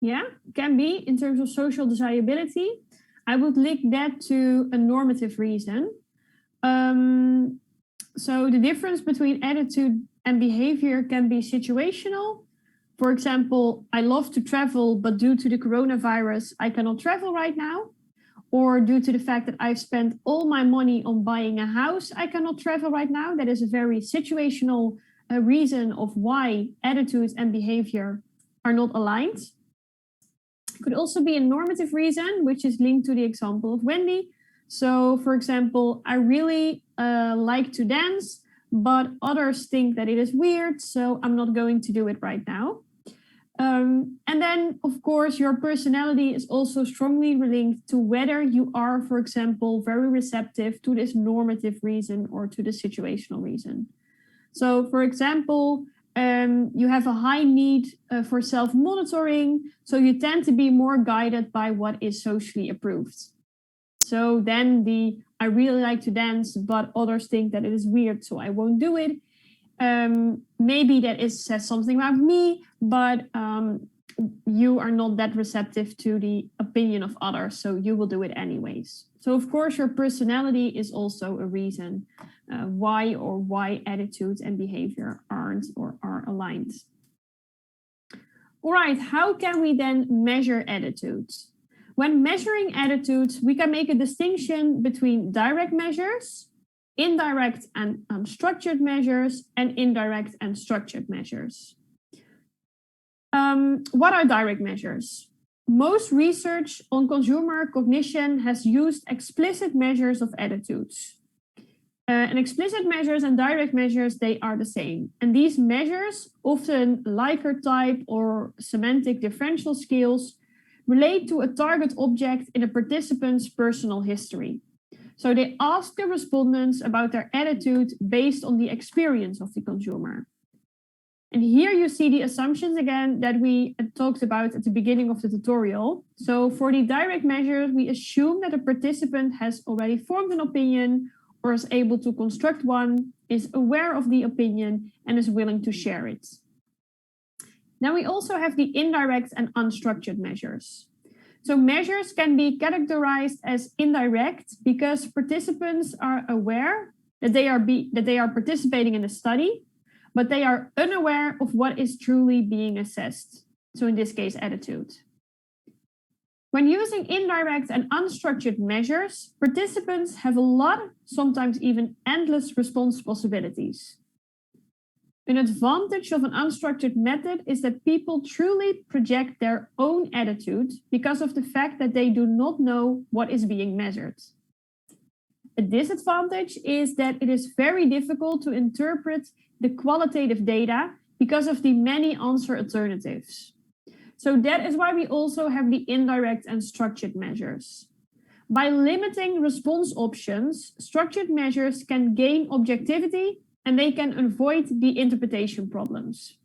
Yeah, can be in terms of social desirability. I would link that to a normative reason. So the difference between attitude and behavior can be situational. For example, I love to travel, but due to the coronavirus, I cannot travel right now. Or due to the fact that I've spent all my money on buying a house, I cannot travel right now. That is a very situational reason of why attitudes and behavior are not aligned. It could also be a normative reason, which is linked to the example of Wendy. So, for example, I really like to dance, but others think that it is weird, so I'm not going to do it right now. And then, of course, your personality is also strongly linked to whether you are, for example, very receptive to this normative reason or to the situational reason. So, for example, you have a high need for self-monitoring, so you tend to be more guided by what is socially approved. So then I really like to dance, but others think that it is weird, so I won't do it. Maybe that says something about me, but you are not that receptive to the opinion of others, so you will do it anyways. So of course, your personality is also a reason why attitudes and behavior aren't or are aligned. All right, how can we then measure attitudes? When measuring attitudes, we can make a distinction between direct measures, indirect and unstructured measures, and indirect and structured measures. What are direct measures? Most research on consumer cognition has used explicit measures of attitudes. And explicit measures and direct measures, they are the same. And these measures, often Likert type or semantic differential scales, relate to a target object in a participant's personal history. So they ask the respondents about their attitude based on the experience of the consumer. And here you see the assumptions again that we talked about at the beginning of the tutorial. So for the direct measures, we assume that a participant has already formed an opinion or is able to construct one, is aware of the opinion, and is willing to share it. Now we also have the indirect and unstructured measures. So measures can be categorized as indirect because participants are aware that they are participating in a study, but they are unaware of what is truly being assessed. So in this case, attitude. When using indirect and unstructured measures, participants have a lot, sometimes even endless response possibilities. An advantage of an unstructured method is that people truly project their own attitude because of the fact that they do not know what is being measured. A disadvantage is that it is very difficult to interpret the qualitative data because of the many answer alternatives. So that is why we also have the indirect and structured measures. By limiting response options, structured measures can gain objectivity and they can avoid the interpretation problems.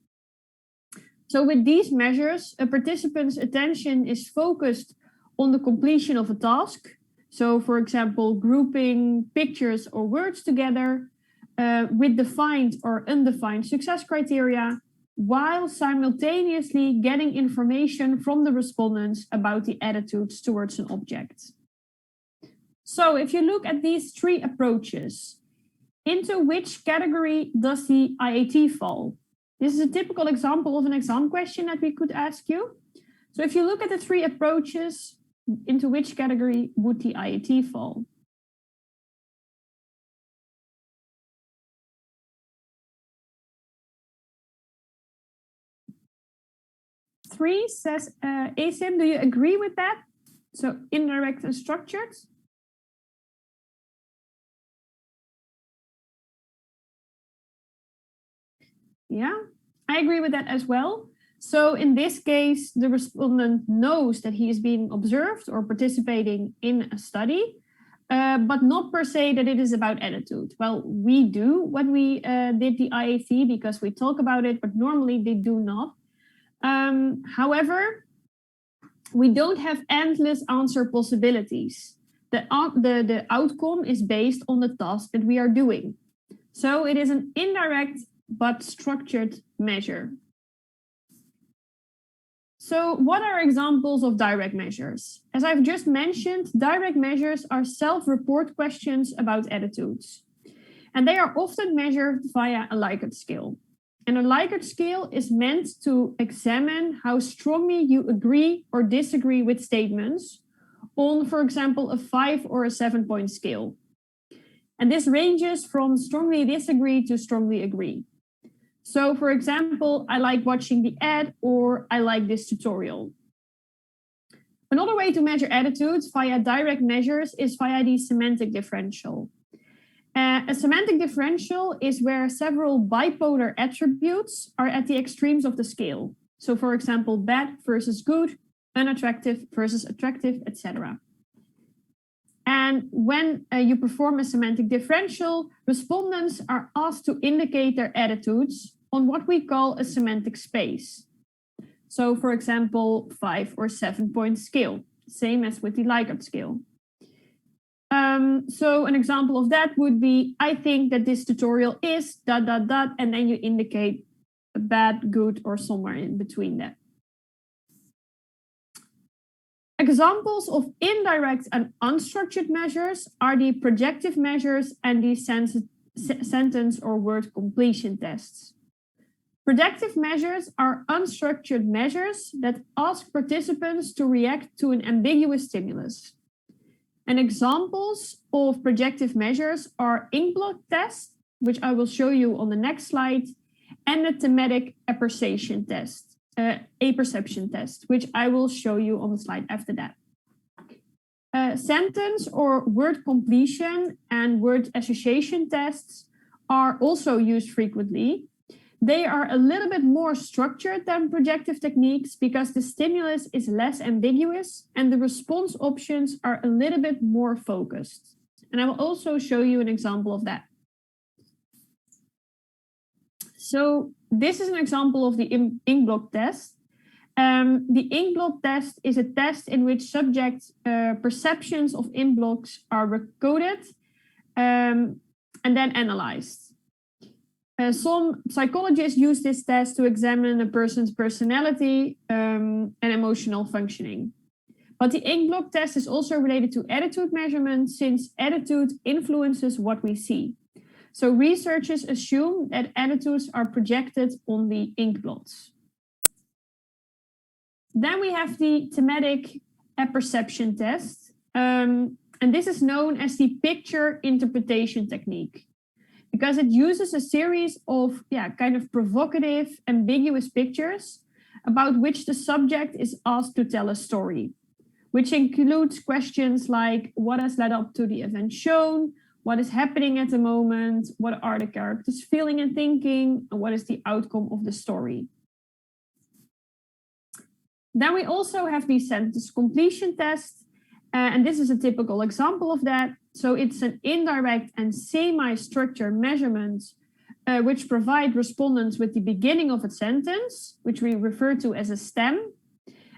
So with these measures, a participant's attention is focused on the completion of a task. So for example, grouping pictures or words together with defined or undefined success criteria, while simultaneously getting information from the respondents about the attitudes towards an object. So if you look at these three approaches, into which category does the IAT fall? This is a typical example of an exam question that we could ask you. So if you look at the three approaches, into which category would the IAT fall? Three says Asim, do you agree with that? So indirect and structured? Yeah, I agree with that as well. So in this case, the respondent knows that he is being observed or participating in a study, but not per se that it is about attitude. Well, we do when we did the IAT because we talk about it, but normally they do not. However, we don't have endless answer possibilities. The outcome is based on the task that we are doing. So it is an indirect but structured measure. So what are examples of direct measures? As I've just mentioned, direct measures are self-report questions about attitudes. And they are often measured via a Likert scale. And a Likert scale is meant to examine how strongly you agree or disagree with statements on, for example, a 5 or a 7-point scale. And this ranges from strongly disagree to strongly agree. So, for example, I like watching the ad, or I like this tutorial. Another way to measure attitudes via direct measures is via the semantic differential. A semantic differential is where several bipolar attributes are at the extremes of the scale. So, for example, bad versus good, unattractive versus attractive, etc. And when you perform a semantic differential, respondents are asked to indicate their attitudes on what we call a semantic space. So, for example, 5 or 7-point scale, same as with the Likert scale. So an example of that would be, I think that this tutorial is ... and then you indicate a bad, good, or somewhere in between that. Examples of indirect and unstructured measures are the projective measures and the sentence or word completion tests. Projective measures are unstructured measures that ask participants to react to an ambiguous stimulus. And examples of projective measures are ink blot test, which I will show you on the next slide, and the thematic apperception test, which I will show you on the slide after that. Sentence or word completion and word association tests are also used frequently. They are a little bit more structured than projective techniques because the stimulus is less ambiguous and the response options are a little bit more focused. And I will also show you an example of that. So this is an example of the ink blot test. The ink blot test is a test in which subject perceptions of ink blots are recorded and then analyzed. Some psychologists use this test to examine a person's personality and emotional functioning. But the ink blot test is also related to attitude measurement since attitude influences what we see. So researchers assume that attitudes are projected on the ink blots. Then we have the thematic apperception test. And this is known as the picture interpretation technique, because it uses a series of kind of provocative, ambiguous pictures about which the subject is asked to tell a story, which includes questions like what has led up to the event shown, what is happening at the moment, what are the characters feeling and thinking, and what is the outcome of the story. Then we also have the sentence completion test, and this is a typical example of that. So it's an indirect and semi-structured measurement which provide respondents with the beginning of a sentence, which we refer to as a stem.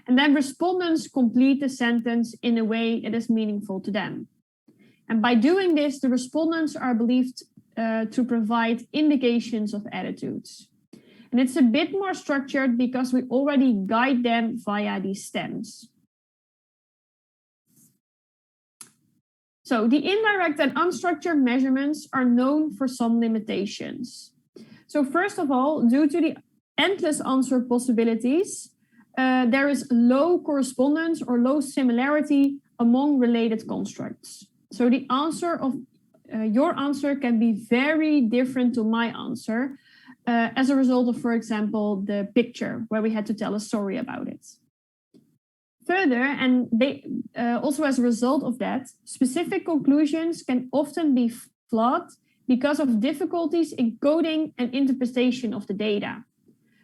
And then respondents complete the sentence in a way that is meaningful to them. And by doing this, the respondents are believed to provide indications of attitudes. And it's a bit more structured because we already guide them via these stems. So the indirect and unstructured measurements are known for some limitations. So first of all, due to the endless answer possibilities, there is low correspondence or low similarity among related constructs. So the answer of your answer can be very different to my answer as a result of, for example, the picture where we had to tell a story about it. Further, and also as a result of that, specific conclusions can often be flawed because of difficulties in coding and interpretation of the data.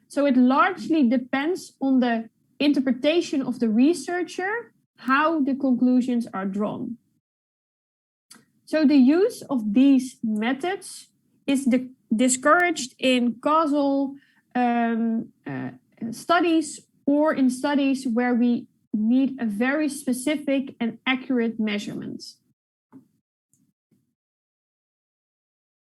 So it largely depends on the interpretation of the researcher, how the conclusions are drawn. So the use of these methods is discouraged in causal studies or in studies where we need a very specific and accurate measurement.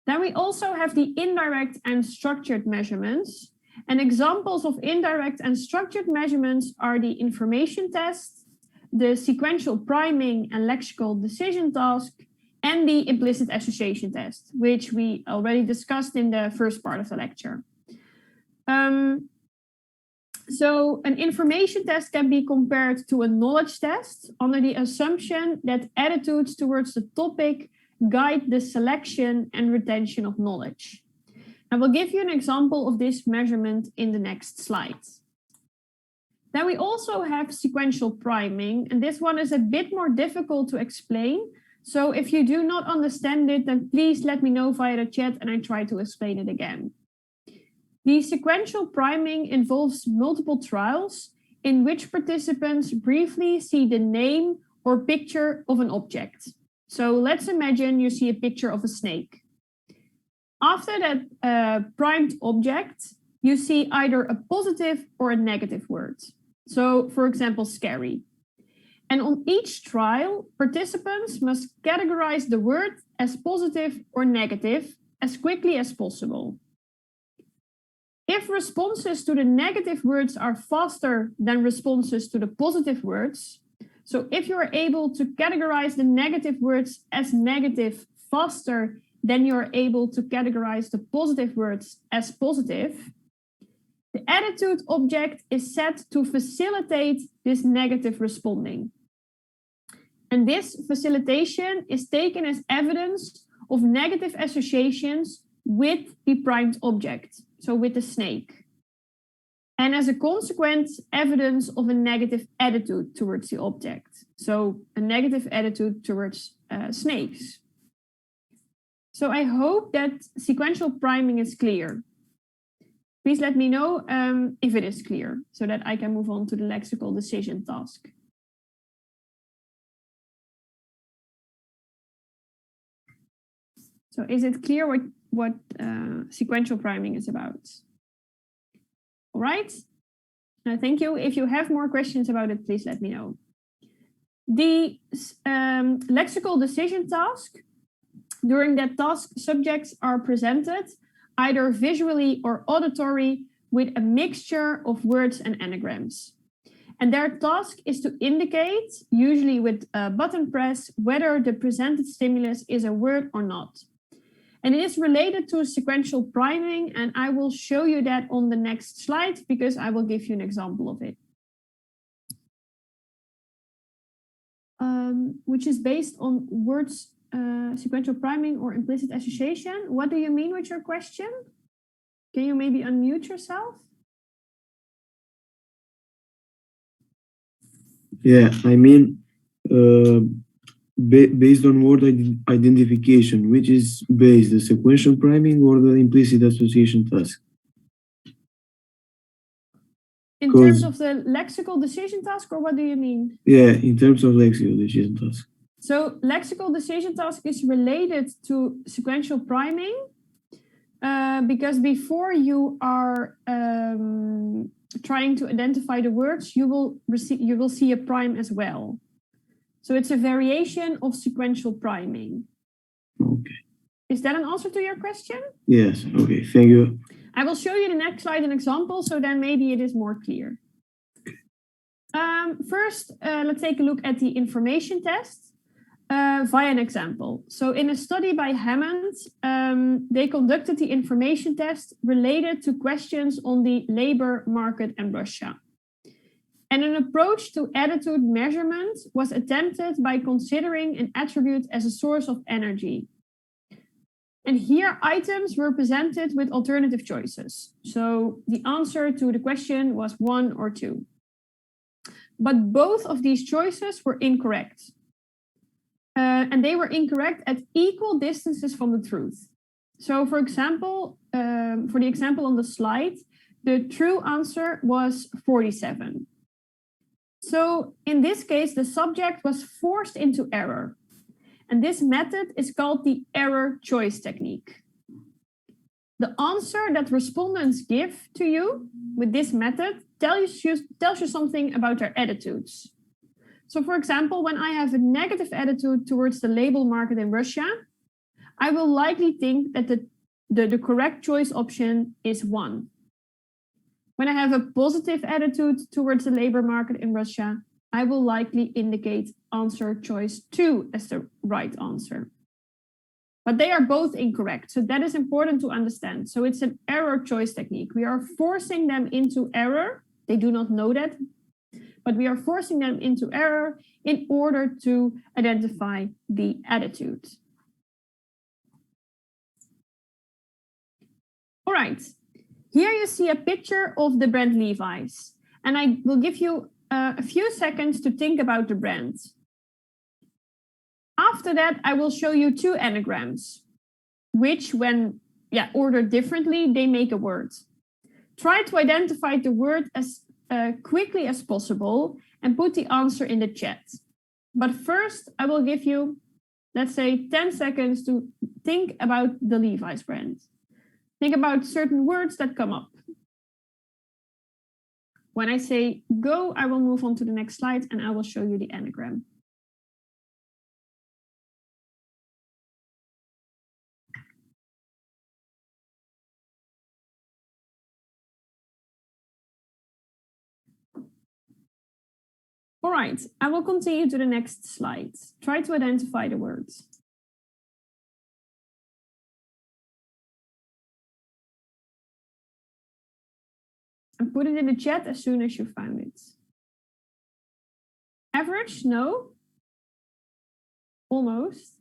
Then we also have the indirect and structured measurements. And examples of indirect and structured measurements are the information test, the sequential priming and lexical decision task, and the implicit association test, which we already discussed in the first part of the lecture. So an information test can be compared to a knowledge test under the assumption that attitudes towards the topic guide the selection and retention of knowledge. I will give you an example of this measurement in the next slide. Then we also have sequential priming, and this one is a bit more difficult to explain. So if you do not understand it, then please let me know via the chat and I try to explain it again. The sequential priming involves multiple trials in which participants briefly see the name or picture of an object. So let's imagine you see a picture of a snake. After that primed object, you see either a positive or a negative word. So for example, scary. And on each trial, participants must categorize the word as positive or negative as quickly as possible. If responses to the negative words are faster than responses to the positive words, so if you are able to categorize the negative words as negative faster than you are able to categorize the positive words as positive, the attitude object is set to facilitate this negative responding. And this facilitation is taken as evidence of negative associations with the primed object, so with the snake. And as a consequence, evidence of a negative attitude towards the object. So a negative attitude towards snakes. So I hope that sequential priming is clear. Please let me know if it is clear so that I can move on to the lexical decision task. So is it clear what sequential priming is about? All right. Thank you. If you have more questions about it, please let me know. The lexical decision task, during that task, subjects are presented either visually or auditory with a mixture of words and anagrams. And their task is to indicate, usually with a button press, whether the presented stimulus is a word or not. And it is related to sequential priming, and I will show you that on the next slide because I will give you an example of it. Which is based on words, sequential priming or implicit association. What do you mean with your question? Can you maybe unmute yourself? Yeah, I mean, based on word identification, which is based the sequential priming or the implicit association task? In terms of the lexical decision task, or what do you mean? Yeah, in terms of lexical decision task. So lexical decision task is related to sequential priming because before you are trying to identify the words, you will see a prime as well. So it's a variation of sequential priming. Okay. Is that an answer to your question? Yes. Okay. Thank you. I will show you the next slide an example, so then maybe it is more clear. First, let's take a look at the information test via an example. So in a study by Hammond, they conducted the information test related to questions on the labor market in Russia. And an approach to attitude measurement was attempted by considering an attribute as a source of energy. And here items were presented with alternative choices. So the answer to the question was 1 or 2. But both of these choices were incorrect. And they were incorrect at equal distances from the truth. So for example, for the example on the slide, the true answer was 47. So in this case, the subject was forced into error. And this method is called the error choice technique. The answer that respondents give to you with this method tells you something about their attitudes. So for example, when I have a negative attitude towards the label market in Russia, I will likely think that the correct choice option is 1. When I have a positive attitude towards the labor market in Russia, I will likely indicate answer choice 2 as the right answer. But they are both incorrect, so that is important to understand. So it's an error choice technique. We are forcing them into error. They do not know that, but we are forcing them into error in order to identify the attitude. All right, here you see a picture of the brand Levi's, and I will give you a few seconds to think about the brand. After that, I will show you 2 anagrams, which when ordered differently, they make a word. Try to identify the word as quickly as possible and put the answer in the chat. But first, I will give you, let's say, 10 seconds to think about the Levi's brand. Think about certain words that come up. When I say go, I will move on to the next slide and I will show you the anagram. All right, I will continue to the next slide. Try to identify the words. And put it in the chat as soon as you found it. Average, no. Almost.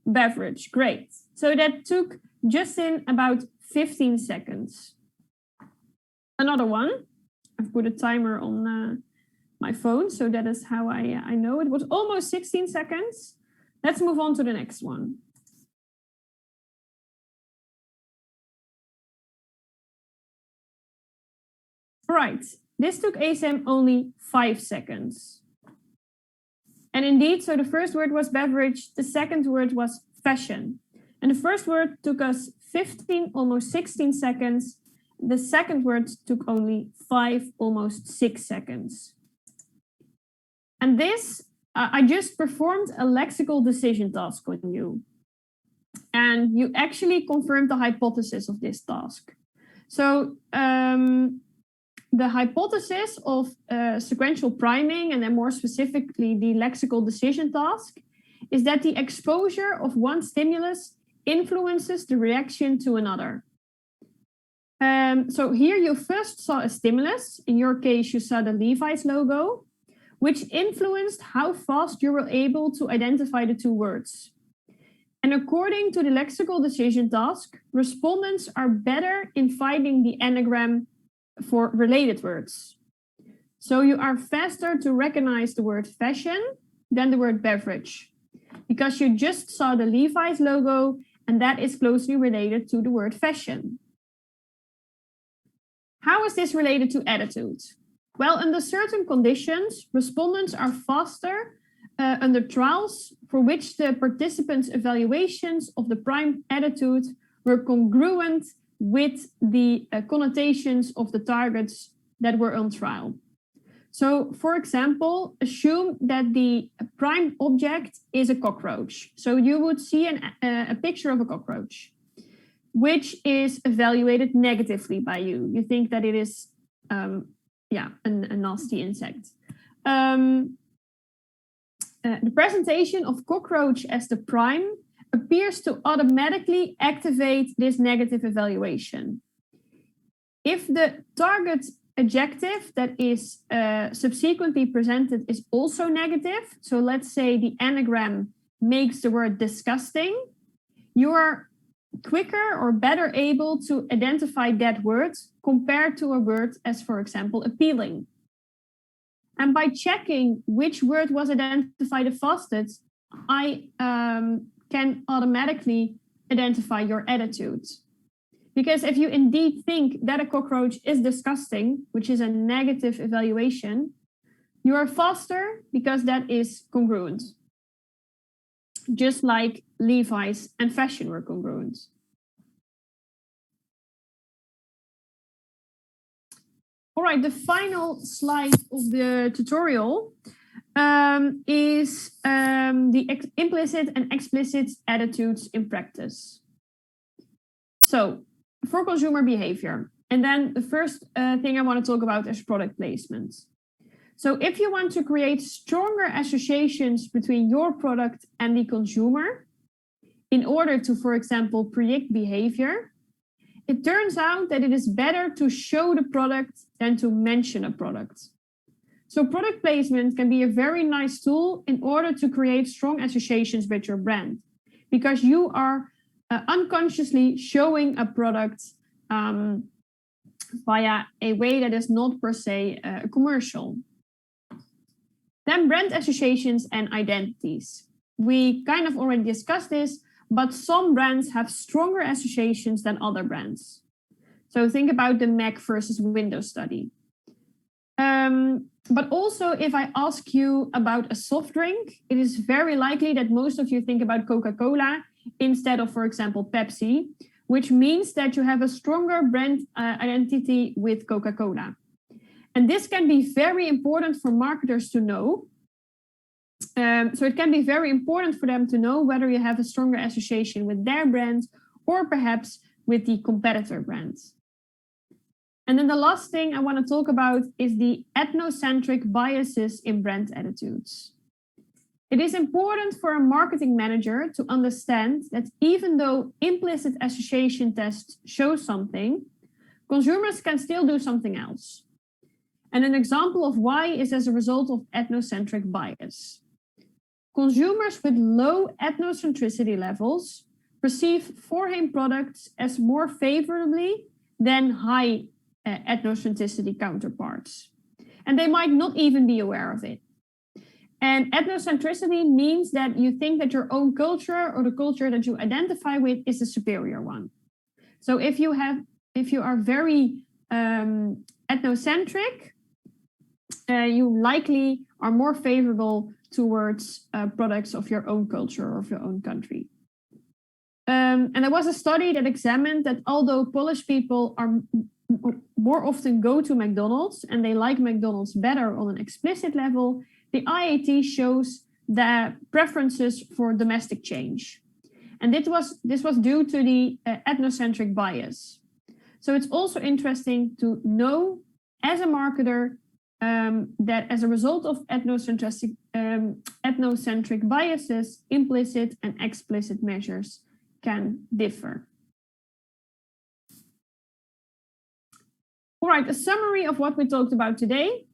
Beverage, great. So that took just in about 15 seconds. Another one. I've put a timer on my phone, so that is how I know it was almost 16 seconds. Let's move on to the next one. Right, this took ASM only 5 seconds. And indeed, so the first word was beverage, the second word was fashion. And the first word took us 15, almost 16 seconds. The second word took only 5, almost 6 seconds. And this, I just performed a lexical decision task on you. And you actually confirmed the hypothesis of this task. So the hypothesis of sequential priming, and then more specifically the lexical decision task, is that the exposure of one stimulus influences the reaction to another. So here you first saw a stimulus. In your case, you saw the Levi's logo, which influenced how fast you were able to identify the 2 words. And according to the lexical decision task, respondents are better in finding the anagram for related words. So you are faster to recognize the word fashion than the word beverage, because you just saw the Levi's logo and that is closely related to the word fashion. How is this related to attitude? Well, under certain conditions, respondents are faster under trials for which the participants' evaluations of the prime attitude were congruent with the connotations of the targets that were on trial. So, for example, assume that the prime object is a cockroach. So you would see a picture of a cockroach, which is evaluated negatively by you. You think that it is a nasty insect. The presentation of cockroach as the prime appears to automatically activate this negative evaluation. If the target adjective that is subsequently presented is also negative, so let's say the anagram makes the word disgusting, you are quicker or better able to identify that word compared to a word as, for example, appealing. And by checking which word was identified the fastest, I can automatically identify your attitude. Because if you indeed think that a cockroach is disgusting, which is a negative evaluation, you are faster because that is congruent. Just like Levi's and fashion were congruent. All right, the final slide of the tutorial is the implicit and explicit attitudes in practice. So, for consumer behavior, And then the first thing I want to talk about is product placement. So if you want to create stronger associations between your product and the consumer, in order to, for example, predict behavior, it turns out that it is better to show the product than to mention a product. So product placement can be a very nice tool in order to create strong associations with your brand, because you are unconsciously showing a product via a way that is not per se a commercial. Then brand associations and identities. We kind of already discussed this, but some brands have stronger associations than other brands. So think about the Mac versus Windows study. But also, if I ask you about a soft drink, it is very likely that most of you think about Coca-Cola instead of, for example, Pepsi, which means that you have a stronger brand identity with Coca-Cola. And this can be very important for marketers to know. So it can be very important for them to know whether you have a stronger association with their brand or perhaps with the competitor brands. And then the last thing I want to talk about is the ethnocentric biases in brand attitudes. It is important for a marketing manager to understand that even though implicit association tests show something, consumers can still do something else. And an example of why is as a result of ethnocentric bias. Consumers with low ethnocentricity levels perceive Voorheen products as more favorably than high ethnocentricity counterparts. And they might not even be aware of it. And ethnocentricity means that you think that your own culture or the culture that you identify with is the superior one. So if you are very ethnocentric, you likely are more favorable towards products of your own culture or of your own country. And there was a study that examined that although Polish people are more often go to McDonald's and they like McDonald's better on an explicit level, the IAT shows the preferences for domestic change. And this was due to the ethnocentric bias. So it's also interesting to know as a marketer that as a result of ethnocentric biases, implicit and explicit measures can differ. All right, a summary of what we talked about today.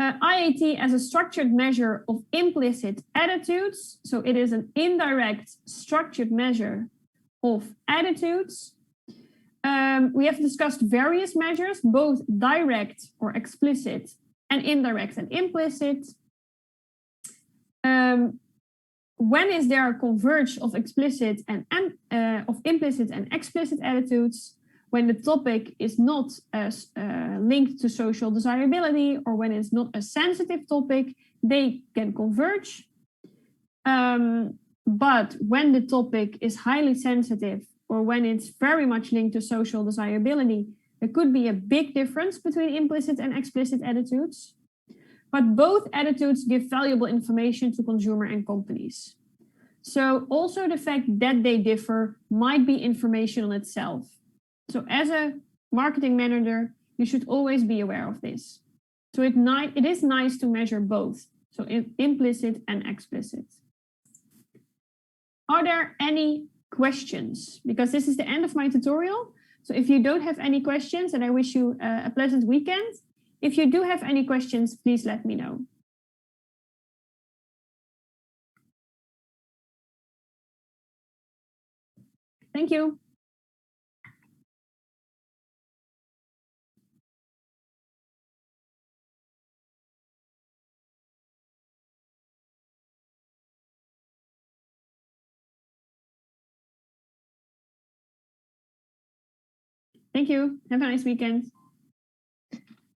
IAT as a structured measure of implicit attitudes. So it is an indirect structured measure of attitudes. We have discussed various measures, both direct or explicit and indirect and implicit. When is there a converge of implicit and explicit attitudes? When the topic is not linked to social desirability or when it's not a sensitive topic, they can converge. But when the topic is highly sensitive or when it's very much linked to social desirability, there could be a big difference between implicit and explicit attitudes. But both attitudes give valuable information to consumer and companies. So also the fact that they differ might be information on itself. So as a marketing manager, you should always be aware of this. So it is nice to measure both, so implicit and explicit. Are there any questions? Because this is the end of my tutorial. So if you don't have any questions, then I wish you a pleasant weekend. If you do have any questions, please let me know. Thank you. Thank you. Have a nice weekend.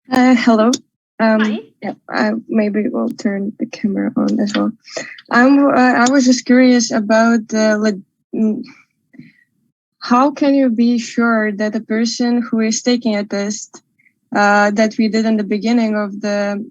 Hello. Hi. Yeah, maybe we'll turn the camera on as well. I was just curious about how can you be sure that the person who is taking a test that we did in the beginning of the